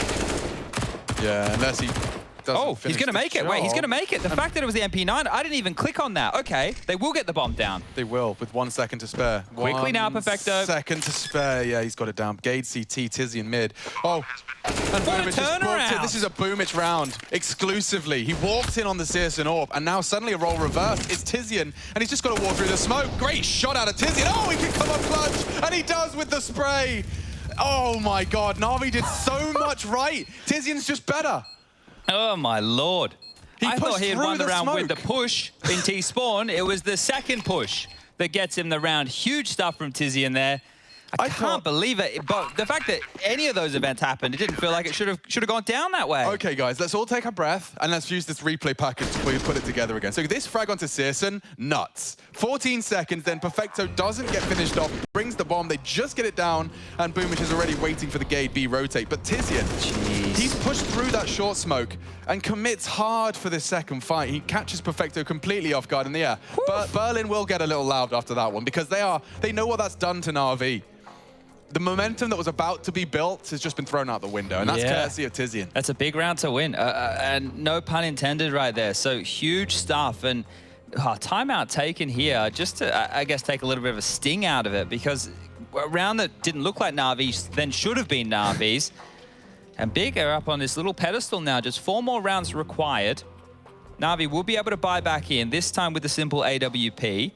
Yeah, unless he doesn't Oh, he's going to make it. Wait, he's going to make it. The fact that it was the MP9, I didn't even click on that. Okay, they will get the bomb down. They will, with 1 second to spare. Quickly now, Perfecto. 1 second to spare. Yeah, he's got it down. Gade CT, tiziaN mid. Oh, and What a Boomich just turnaround. it. This is a Boomich round, exclusively. He walked in on the syrsoN AWP, and now suddenly a role reverse. It's tiziaN, and he's just got to walk through the smoke. Great shot out of tiziaN. Oh, he can come up clutch, and he does with the spray. Oh my God, Na'Vi did so much right. tiziaN's just better. Oh my lord. I thought pushed he had through won the the round with the smoke. push in T-spawn. It was the second push that gets him the round. Huge stuff from tiziaN there. I can't believe it, but the fact that any of those events happened, it didn't feel like it should have gone down that way. Okay, guys, let's all take a breath and let's use this replay package before we put it together again. So this frag onto syrsoN, nuts. 14 seconds, then Perfecto doesn't get finished off, brings the bomb, they just get it down, and Boomich is already waiting for the Gade B rotate. But tiziaN, he's pushed through that short smoke and commits hard for this second fight. He catches Perfecto completely off guard in the air. But Berlin will get a little loud after that one because they know what that's done to Na'Vi. The momentum that was about to be built has just been thrown out the window, and that's courtesy of tiziaN. That's a big round to win, and no pun intended right there. So huge stuff, and Timeout taken here just to, I guess, take a little bit of a sting out of it, because a round that didn't look like Na'Vi's then should have been Na'Vi's. And Big are up on this little pedestal now. Just 4 more rounds required. Na'Vi will be able to buy back in, this time with the simple AWP.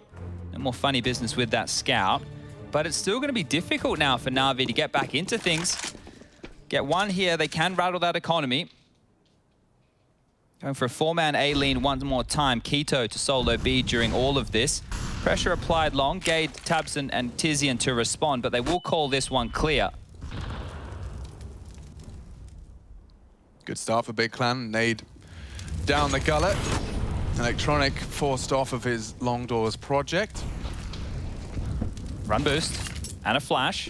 No more funny business with that scout. But it's still going to be difficult now for Na'Vi to get back into things. Get one here. They can rattle that economy. Going for a 4-man A lean one more time. Keto to solo B during all of this. Pressure applied long. Gade, tiziaN, and tiziaN to respond, but they will call this one clear. Good start for Big Clan. Nade down the gullet. Electronic forced off of his long doors project. Run boost and a flash.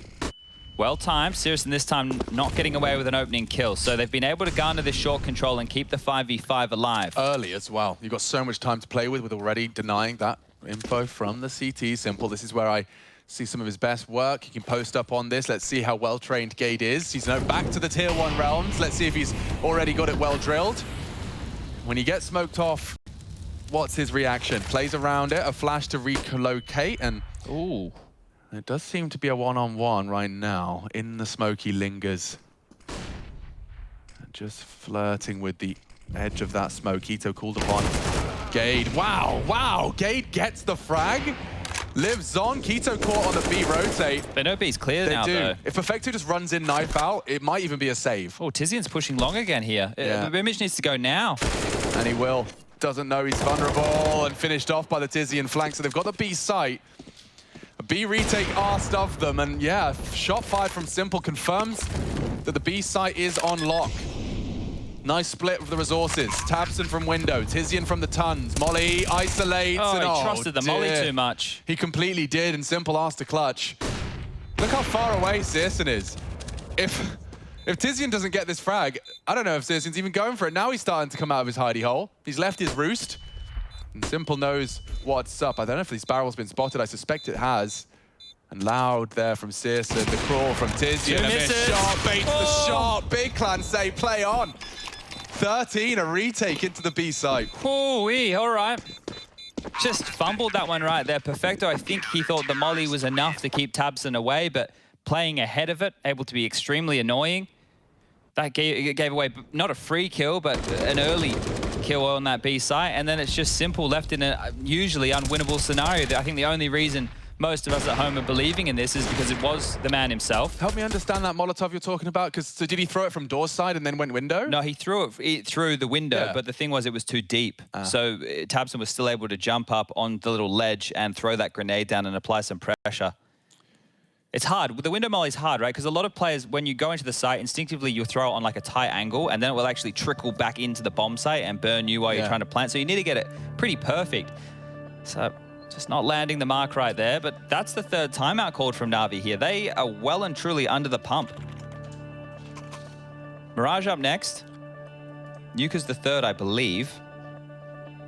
Well timed. syrsoN this time not getting away with an opening kill. So they've been able to garner this short control and keep the 5v5 alive. Early as well. You've got so much time to play with already denying that info from the CT. Simple. This is where I see some of his best work. He can post up on this. Let's see how well-trained Gade is. He's now back to the tier 1 realms. Let's see if he's already got it well drilled. When he gets smoked off, what's his reaction? Plays around it, a flash to relocate, and Ooh. It does seem to be a one-on-one right now. In the smoke, he lingers. Just flirting with the edge of that smoke. Keto called upon Gade. Wow, wow, Gade gets the frag. Lives on. Keto caught on the B rotate. They know B's clear now, though. If Perfecto just runs in knife out, it might even be a save. Oh, tiziaN's pushing long again here. Yeah. The image needs to go now. And he will. Doesn't know he's vulnerable, and finished off by the tiziaN flank. So they've got the B site. A B retake asked of them, and yeah, shot fired from Simple confirms that the B site is on lock. Nice split of the resources. tiziaN from window, tiziaN from the tons. Molly isolates. Oh, and he trusted the Molly too much. He completely did, and Simple asked to clutch. Look how far away syrsoN is. If tiziaN doesn't get this frag, I don't know if syrsoN's even going for it. Now he's starting to come out of his hidey hole. He's left his roost. And Simple knows what's up. I don't know if this barrel's been spotted. I suspect it has. And loud there from syrsoN. The crawl from tiziaN. A missed shot, baits the shot. Big Clan say play on. 13, a retake into the B site. Ooh-wee, all right. Just fumbled that one right there. Perfecto, I think he thought the Molly was enough to keep tiziaN away, but playing ahead of it, able to be extremely annoying. That gave away not a free kill, but an early kill on that B site, and then it's just Simple left in a usually unwinnable scenario. I think the only reason most of us at home are believing in this is because it was the man himself. Help me understand that Molotov you're talking about, so did he throw it from door side and then went window? No, he threw it through the window, Yeah. but the thing was it was too deep. So tiziaN was still able to jump up on the little ledge and throw that grenade down and apply some pressure. It's hard. The window molly is hard, right? Because a lot of players, when you go into the site, instinctively you throw it on like a tight angle, and then it will actually trickle back into the bomb site and burn you while you're trying to plant. So you need to get it pretty perfect. So just not landing the mark right there, but that's the 3rd timeout called from Na'Vi here. They are well and truly under the pump. Mirage up next. Nuka's the 3rd, I believe.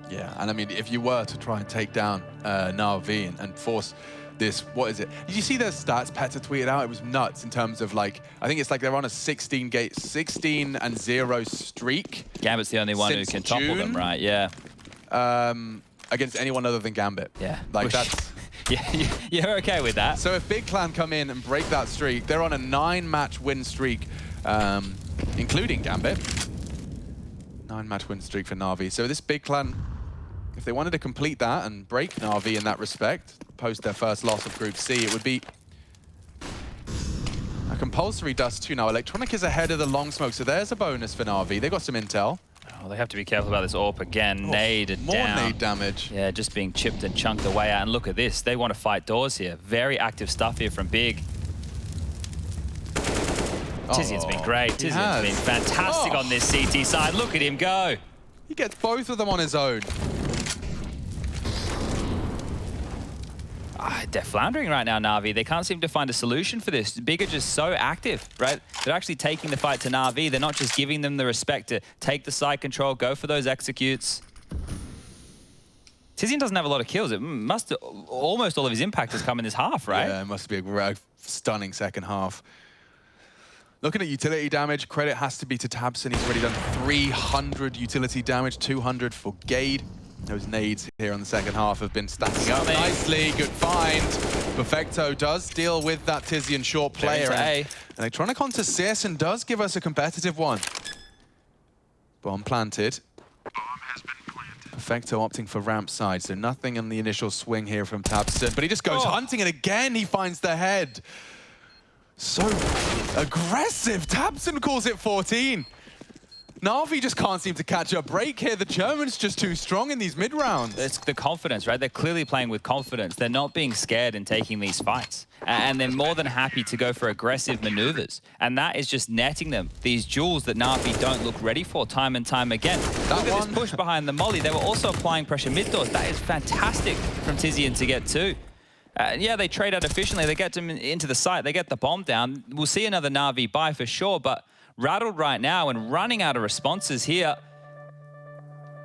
Yeah, and I mean, if you were to try and take down Na'Vi and force this, what is it? Did you see their stats Peta tweeted out? It was nuts in terms of like, I think it's like they're on a 16-0 streak. Gambit's the only one who can topple them, right? Yeah. Against anyone other than Gambit. Yeah. Like that's... Yeah, you're okay with that. So if Big Clan come in and break that streak, they're on a 9-match win streak, including Gambit. 9-match win streak for Na'Vi. So this Big Clan, if they wanted to complete that and break Na'Vi in that respect, post their first loss of Group C, it would be a compulsory Dust2 now. Electronic is ahead of the long smoke, so there's a bonus for Na'Vi. They got some intel. Oh, they have to be careful about this AWP again. Nade more down. nade damage. Yeah, just being chipped and chunked away out. And look at this. They want to fight doors here. Very active stuff here from Big. tiziaN's been great. tiziaN's been fantastic on this CT side. Look at him go. He gets both of them on his own. They're floundering right now, Na'Vi. They can't seem to find a solution for this. Big are just so active, right? They're actually taking the fight to Na'Vi. They're not just giving them the respect to take the side control, go for those executes. tiziaN doesn't have a lot of kills. It must almost all of his impact has come in this half, right? Yeah, it must be a stunning second half. Looking at utility damage, credit has to be to tiziaN. He's already done 300 utility damage, 200 for Gade. Those nades here on the second half have been stacking up nicely. Good find. Perfecto does deal with that tiziaN short player. And Electronic onto syrsoN does give us a competitive one. Bomb planted. Perfecto opting for ramp side, so nothing in the initial swing here from tiziaN, but he just goes hunting, and again he finds the head. So aggressive. tiziaN calls it 14. Na'Vi just can't seem to catch a break here. The Germans just too strong in these mid-rounds. It's the confidence, right? They're clearly playing with confidence. They're not being scared in taking these fights. And they're more than happy to go for aggressive maneuvers. And that is just netting them these duels that Na'Vi don't look ready for time and time again. Look at this push behind the molly. They were also applying pressure mid-doors. That is fantastic from tiziaN to get to. Yeah, they trade out efficiently. They get them into the site. They get the bomb down. We'll see another Na'Vi buy for sure, but rattled right now and running out of responses here.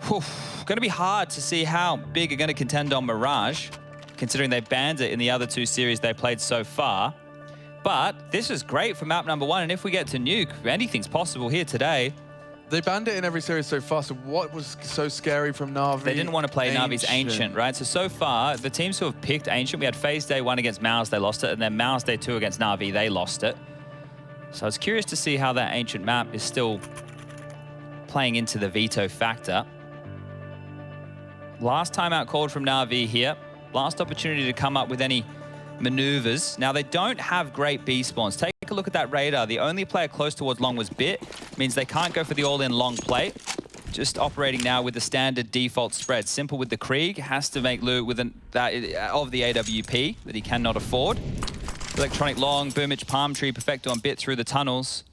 Going to be hard to see how big are going to contend on Mirage, considering they banned it in the other two series they played so far. But this is great for map number 1, and if we get to nuke, anything's possible here today. They banned it in every series so far, so what was so scary from Na'Vi? They didn't want to play Na'Vi's Ancient, right? So far, the teams who have picked Ancient, we had FaZe Day 1 against Mouse, they lost it, and then Mouse Day 2 against Na'Vi, they lost it. So I was curious to see how that Ancient map is still playing into the veto factor. Last time out called from Na'Vi here. Last opportunity to come up with any maneuvers. Now, they don't have great B spawns. Take a look at that radar. The only player close towards long was Bit. Means they can't go for the all-in long play. Just operating now with the standard default spread. Simple with the Krieg. Has to make loot with of the AWP that he cannot afford. Electronic long, Boomich, Palm Tree, Perfecto on Bit through the tunnels.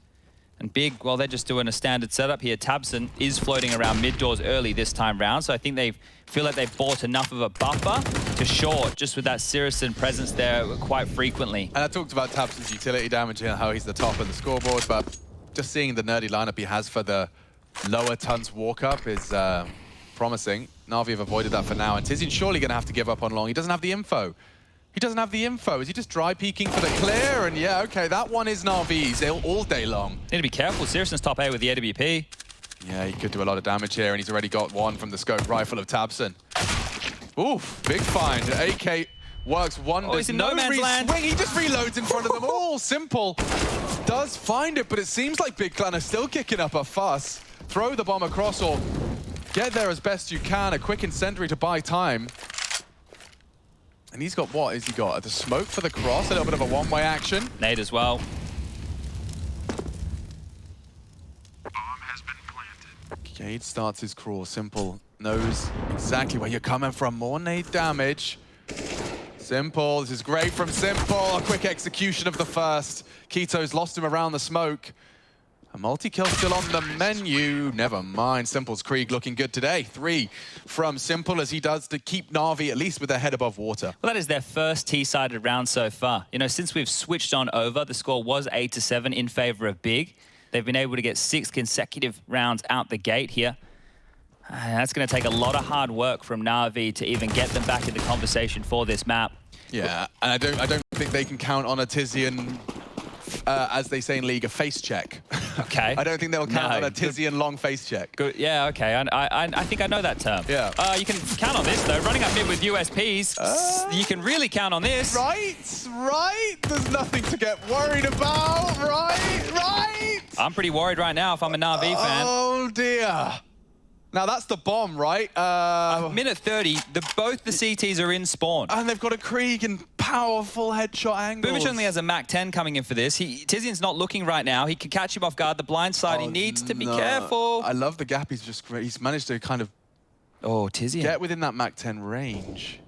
And Big, well, they're just doing a standard setup here. tiziaN is floating around mid-doors early this time round, so I think they feel like they've bought enough of a buffer to short, just with that syrsoN presence there quite frequently. And I talked about tiziaN's utility damage and how he's the top of the scoreboard, but just seeing the nerdy lineup he has for the lower tons walk-up is promising. Na'Vi have avoided that for now, and tiziaN's surely going to have to give up on long. He doesn't have the info. He doesn't have the info. Is he just dry peeking for the clear? And yeah, okay, that one is Na'Vi's all day long. Need to be careful. syrsoN's top A with the AWP. Yeah, he could do a lot of damage here, and he's already got one from the scope rifle of tiziaN. Oof, big find. AK works wonders. Oh, he's in no man's land. Swing. He just reloads in front of them all. Simple does find it, but it seems like Big Clan are still kicking up a fuss. Throw the bomb across or get there as best you can. A quick incendiary to buy time. And he's got, what has he got? The smoke for the cross, a little bit of a one-way action. Nade as well. Cade starts his crawl. Simple knows exactly where you're coming from. More nade damage. Simple, this is great from Simple. A quick execution of the first. Keto's lost him around the smoke. A multi-kill still on the menu. Never mind. Simple's Krieg looking good today. 3 from Simple as he does to keep Na'Vi at least with their head above water. Well, that is their first T-sided round so far. You know, since we've switched on over, the score was 8-7 in favor of Big. They've been able to get 6 consecutive rounds out the gate here. That's going to take a lot of hard work from Na'Vi to even get them back in the conversation for this map. Yeah, and I don't think they can count on a tiziaN, as they say in League, a face check. Okay. I don't think they'll count on a tiziaN long face check. Good. Yeah, okay. I think I know that term. Yeah. You can count on this, though. Running up mid with USPs, you can really count on this. Right. There's nothing to get worried about. Right. I'm pretty worried right now if I'm a Na'Vi fan. Oh, dear. Now, that's the bomb, right? Minute 30, both the CTs are in spawn. And they've got a Krieg and powerful headshot angles. Boomich only has a Mac 10 coming in for this. tiziaN's not looking right now. He can catch him off guard. The blind side, he needs to be careful. I love the gap. He's just great. He's managed to kind of tiziaN. get within that Mac 10 range.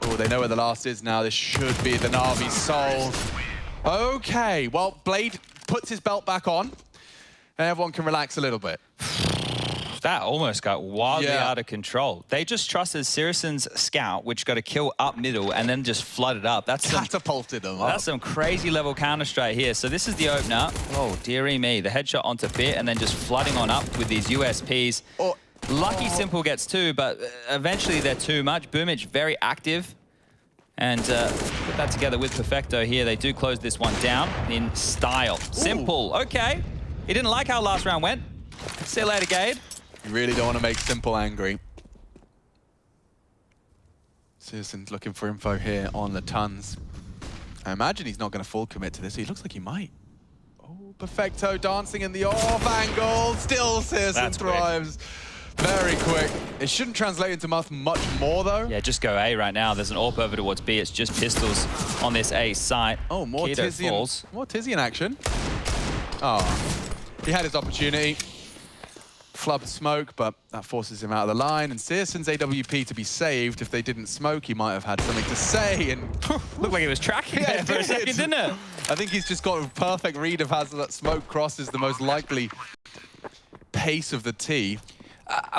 Oh, they know where the last is now. This should be the Na'Vi soul. Okay, well, Blade puts his belt back on, and everyone can relax a little bit. That almost got wildly out of control. They just trusted syrsoN's scout, which got a kill up middle and then just flooded up. That's catapulted them up. That's some crazy level Counter-Strike here. So this is the opener. Oh, dearie me. The headshot onto Bit and then just flooding on up with these USPs. Lucky Simple gets 2, but eventually they're too much. Boomich very active. And put that together with Perfecto here. They do close this one down in style. Simple. Okay. He didn't like how last round went. See you later, Gade. You really don't want to make Simple angry. syrsoN's looking for info here on the tons. I imagine he's not going to full commit to this. He looks like he might. Oh, Perfecto dancing in the off angle. Still syrsoN thrives. Very quick. It shouldn't translate into much more, though. Yeah, just go A right now. There's an AWP over towards B. It's just pistols on this A site. Oh, more Keto tiziaN. falls. More tiziaN action. Oh, he had his opportunity. Flubbed smoke, but that forces him out of the line. And syrsoN's AWP to be saved. If they didn't smoke, he might have had something to say. And Looked like he was tracking there for a second, didn't it? I think he's just got a perfect read of how that smoke crosses the most likely pace of the T.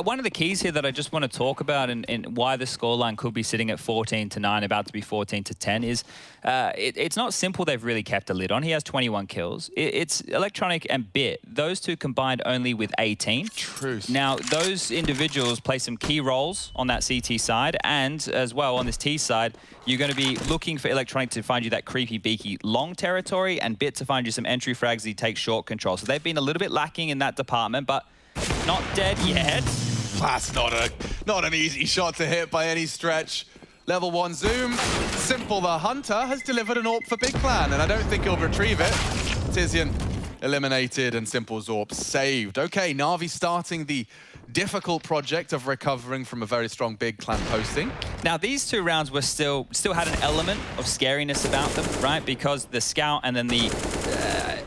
One of the keys here that I just want to talk about and why the scoreline could be sitting at 14-9, about to be 14-10, is it's not simple they've really kept a lid on. He has 21 kills. It's Electronic and Bit. Those two combined only with 18. Truth. Now, those individuals play some key roles on that CT side, and as well on this T side, you're going to be looking for Electronic to find you that creepy, beaky long territory, and Bit to find you some entry frags that he takes short control. So they've been a little bit lacking in that department, but not dead yet. That's not an easy shot to hit by any stretch. Level 1 zoom. Simple the Hunter has delivered an AWP for Big Clan, and I don't think he'll retrieve it. tiziaN eliminated and Simple's AWP saved. Okay, Na'Vi starting the difficult project of recovering from a very strong Big Clan posting. Now, these two rounds were still had an element of scariness about them, right? Because the Scout and then the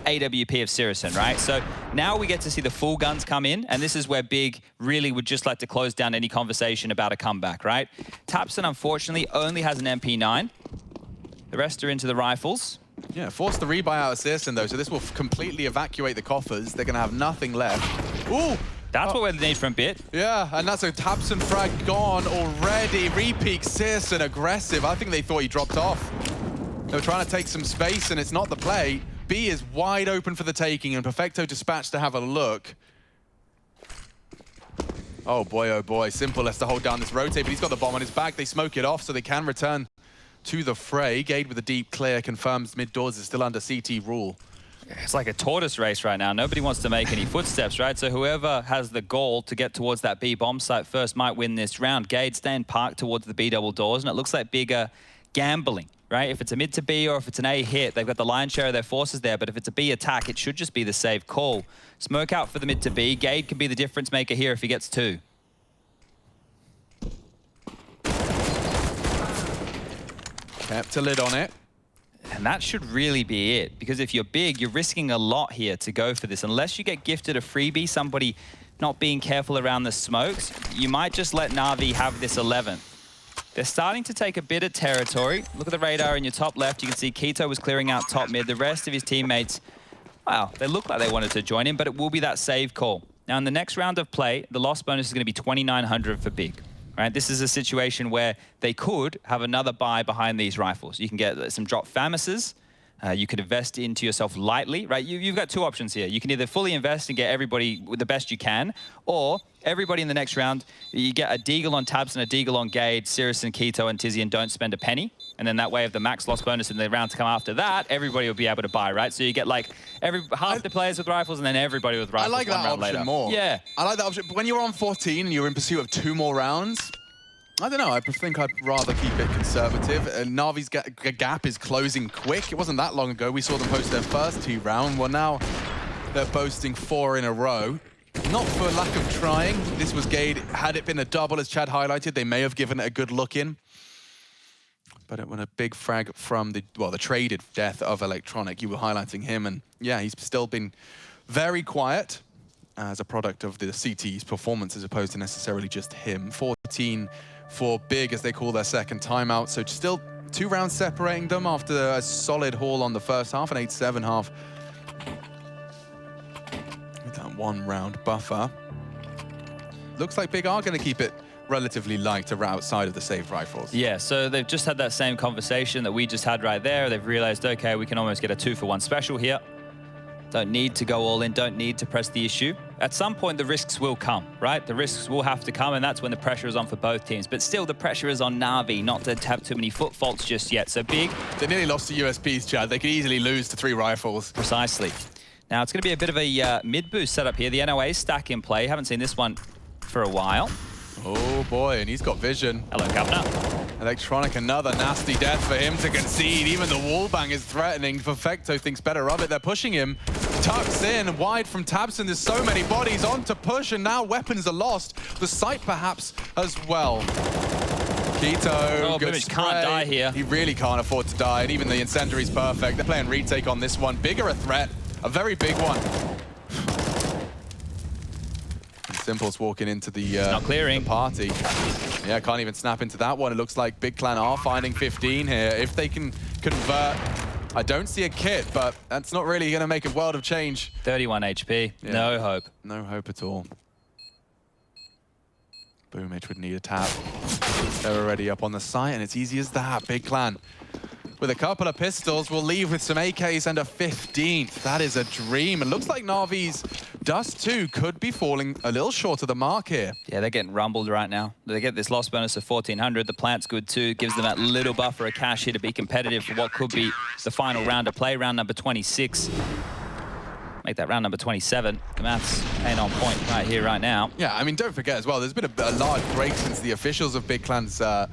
AWP of syrsoN, right? So now we get to see the full guns come in, and this is where Big really would just like to close down any conversation about a comeback, right? tiziaN, unfortunately, only has an MP9. The rest are into the rifles. Yeah, force the rebuy out of syrsoN, though, so this will completely evacuate the coffers. They're going to have nothing left. Ooh! That's what we need from Bit. Yeah, and that's a tiziaN frag gone already. Repeak syrsoN aggressive. I think they thought he dropped off. They were trying to take some space, and it's not the play. B is wide open for the taking, and Perfecto dispatched to have a look. Oh boy, Simple has to hold down this rotate, but he's got the bomb on his back. They smoke it off, so they can return to the fray. Gade with a deep clear confirms mid doors is still under CT rule. It's like a tortoise race right now. Nobody wants to make any footsteps, right? So whoever has the goal to get towards that B bomb site first might win this round. Gade staying parked towards the B double doors, and it looks like bigger gambling, right? If it's a mid to B or if it's an A hit, they've got the lion's share of their forces there, but if it's a B attack, it should just be the safe call. Smoke out for the mid to B. Gade can be the difference maker here if he gets 2. Kept a lid on it. And that should really be it, because if you're Big, you're risking a lot here to go for this. Unless you get gifted a freebie, somebody not being careful around the smokes, you might just let Na'Vi have this 11. They're starting to take a bit of territory. Look at the radar in your top left. You can see Keto was clearing out top mid. The rest of his teammates, wow, they look like they wanted to join him, but it will be that save call. Now, in the next round of play, the loss bonus is going to be 2,900 for Big. Right? This is a situation where they could have another buy behind these rifles. You can get some drop Famises. You could invest into yourself lightly, right? You've got 2 options here. You can either fully invest and get everybody with the best you can, or everybody in the next round, you get a deagle on tiziaN, a deagle on Gade, syrsoN, Keto, and tiziaN don't spend a penny. And then that way, if the max loss bonus in the round to come after that, everybody will be able to buy, right? So you get like half the players with rifles and then everybody with rifles. I like that option later. more. Yeah. I like that option. But when you're on 14 and you're in pursuit of 2 more rounds, I don't know. I think I'd rather keep it conservative. Na'Vi's gap is closing quick. It wasn't that long ago we saw them post their first 2 rounds. Well, now they're boasting 4 in a row. Not for lack of trying. This was Gade. Had it been a double, as Chad highlighted, they may have given it a good look in. But it went a big frag from the traded death of Electronic. You were highlighting him, and yeah, he's still been very quiet as a product of the CT's performance as opposed to necessarily just him. 14 for Big as they call their second timeout. So still 2 rounds separating them after a solid haul on the first half, an 8-7 half. With that 1 round buffer. Looks like Big are going to keep it relatively light outside of the saved rifles. Yeah, so they've just had that same conversation that we just had right there. They've realized, okay, we can almost get a 2-for-1 special here. Don't need to go all in, don't need to press the issue. At some point, the risks will come, right? The risks will have to come, and that's when the pressure is on for both teams. But still, the pressure is on Na'Vi not to have too many foot faults just yet. So Big. They nearly lost to USPs, Chad. They could easily lose to 3 rifles. Precisely. Now, it's going to be a bit of a mid-boost setup here. The NOA stack in play. Haven't seen this one for a while. Oh, boy, and he's got vision. Hello, Governor. Electronic, another nasty death for him to concede. Even the wallbang is threatening. Perfecto thinks better of it. They're pushing him. Tucks in, wide from tiziaN. There's so many bodies on to push, and now weapons are lost. The site perhaps as well. Keto, good Boomic can't die here. He really can't afford to die, and even the incendiary's perfect. They're playing retake on this one. Bigger a threat, a very big one. syrsoN's walking into the, not clearing. the party. Yeah, can't even snap into that one. It looks like Big Clan are finding 15 here. If they can convert, I don't see a kit, but that's not really going to make a world of change. 31 HP, Yeah. no hope. No hope at all. Boomic would need a tap. They're already up on the site, and it's easy as that. Big Clan, with a couple of pistols, will leave with some AKs and a 15th. That is a dream. It looks like Na'Vi's Dust2 could be falling a little short of the mark here. Yeah, they're getting rumbled right now. They get this loss bonus of 1,400. The plant's good too. Gives them that little buffer of cash here to be competitive for what could be the final round of play, round number 26. Make that round number 27. The maths ain't on point right here, right now. Yeah, I mean, don't forget as well, there's been a large break since the officials of Big Clan's last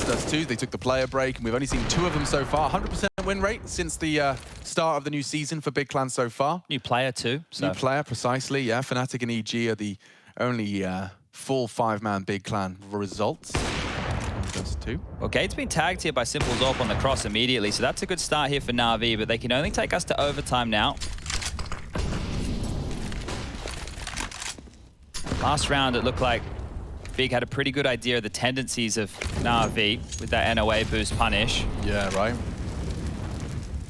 Dust2. They took the player break, and we've only seen 2 of them so far. 100% win rate since the start of the new season for Big Clan so far. New player too. So. New player, precisely, yeah. Fnatic and EG are the only full 5-man Big Clan results. Dust2. Well, Gate's been tagged here by syrsoN's AWP on the cross immediately, so that's a good start here for Na'Vi, but they can only take us to overtime now. Last round, it looked like Big had a pretty good idea of the tendencies of Na'Vi with that NOA boost punish. Yeah, right.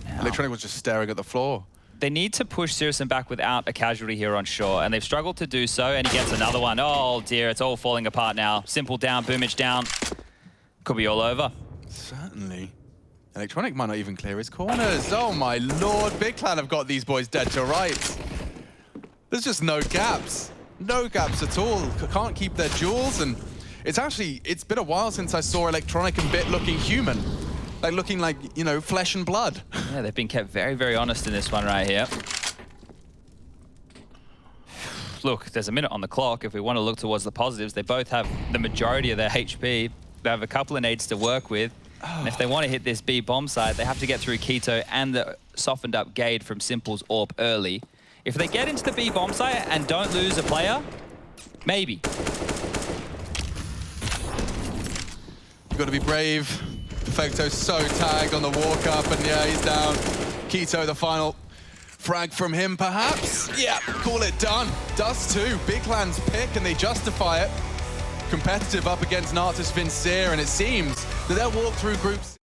Now, Electronic was just staring at the floor. they need to push syrsoN back without a casualty here on shore, and they've struggled to do so, and he gets another one. Oh dear, it's all falling apart now. Simple down, Boomic down. Could be all over. Certainly. Electronic might not even clear his corners. Oh my lord, Big Clan have got these boys dead to rights. There's just no gaps. No gaps at all. Can't keep their jewels, and it's been a while since I saw Electronic and Bit looking human. Like looking like, you know, flesh and blood. Yeah, they've been kept very, very honest in this one right here. Look, there's a minute on the clock. If we want to look towards the positives, they both have the majority of their HP. They have a couple of nades to work with. And if they want to hit this B bomb site, they have to get through Keto and the softened up Gade from syrsoN's AWP early. If they get into the B bomb site and don't lose a player, maybe. You've got to be brave. Perfecto's so tagged on the walk up, and yeah, he's down. Keto, the final frag from him, perhaps? Yeah, call it done. Dust2, Big Clan's pick, and they justify it. Competitive up against Natus Vincere, and it seems that they'll walk through groups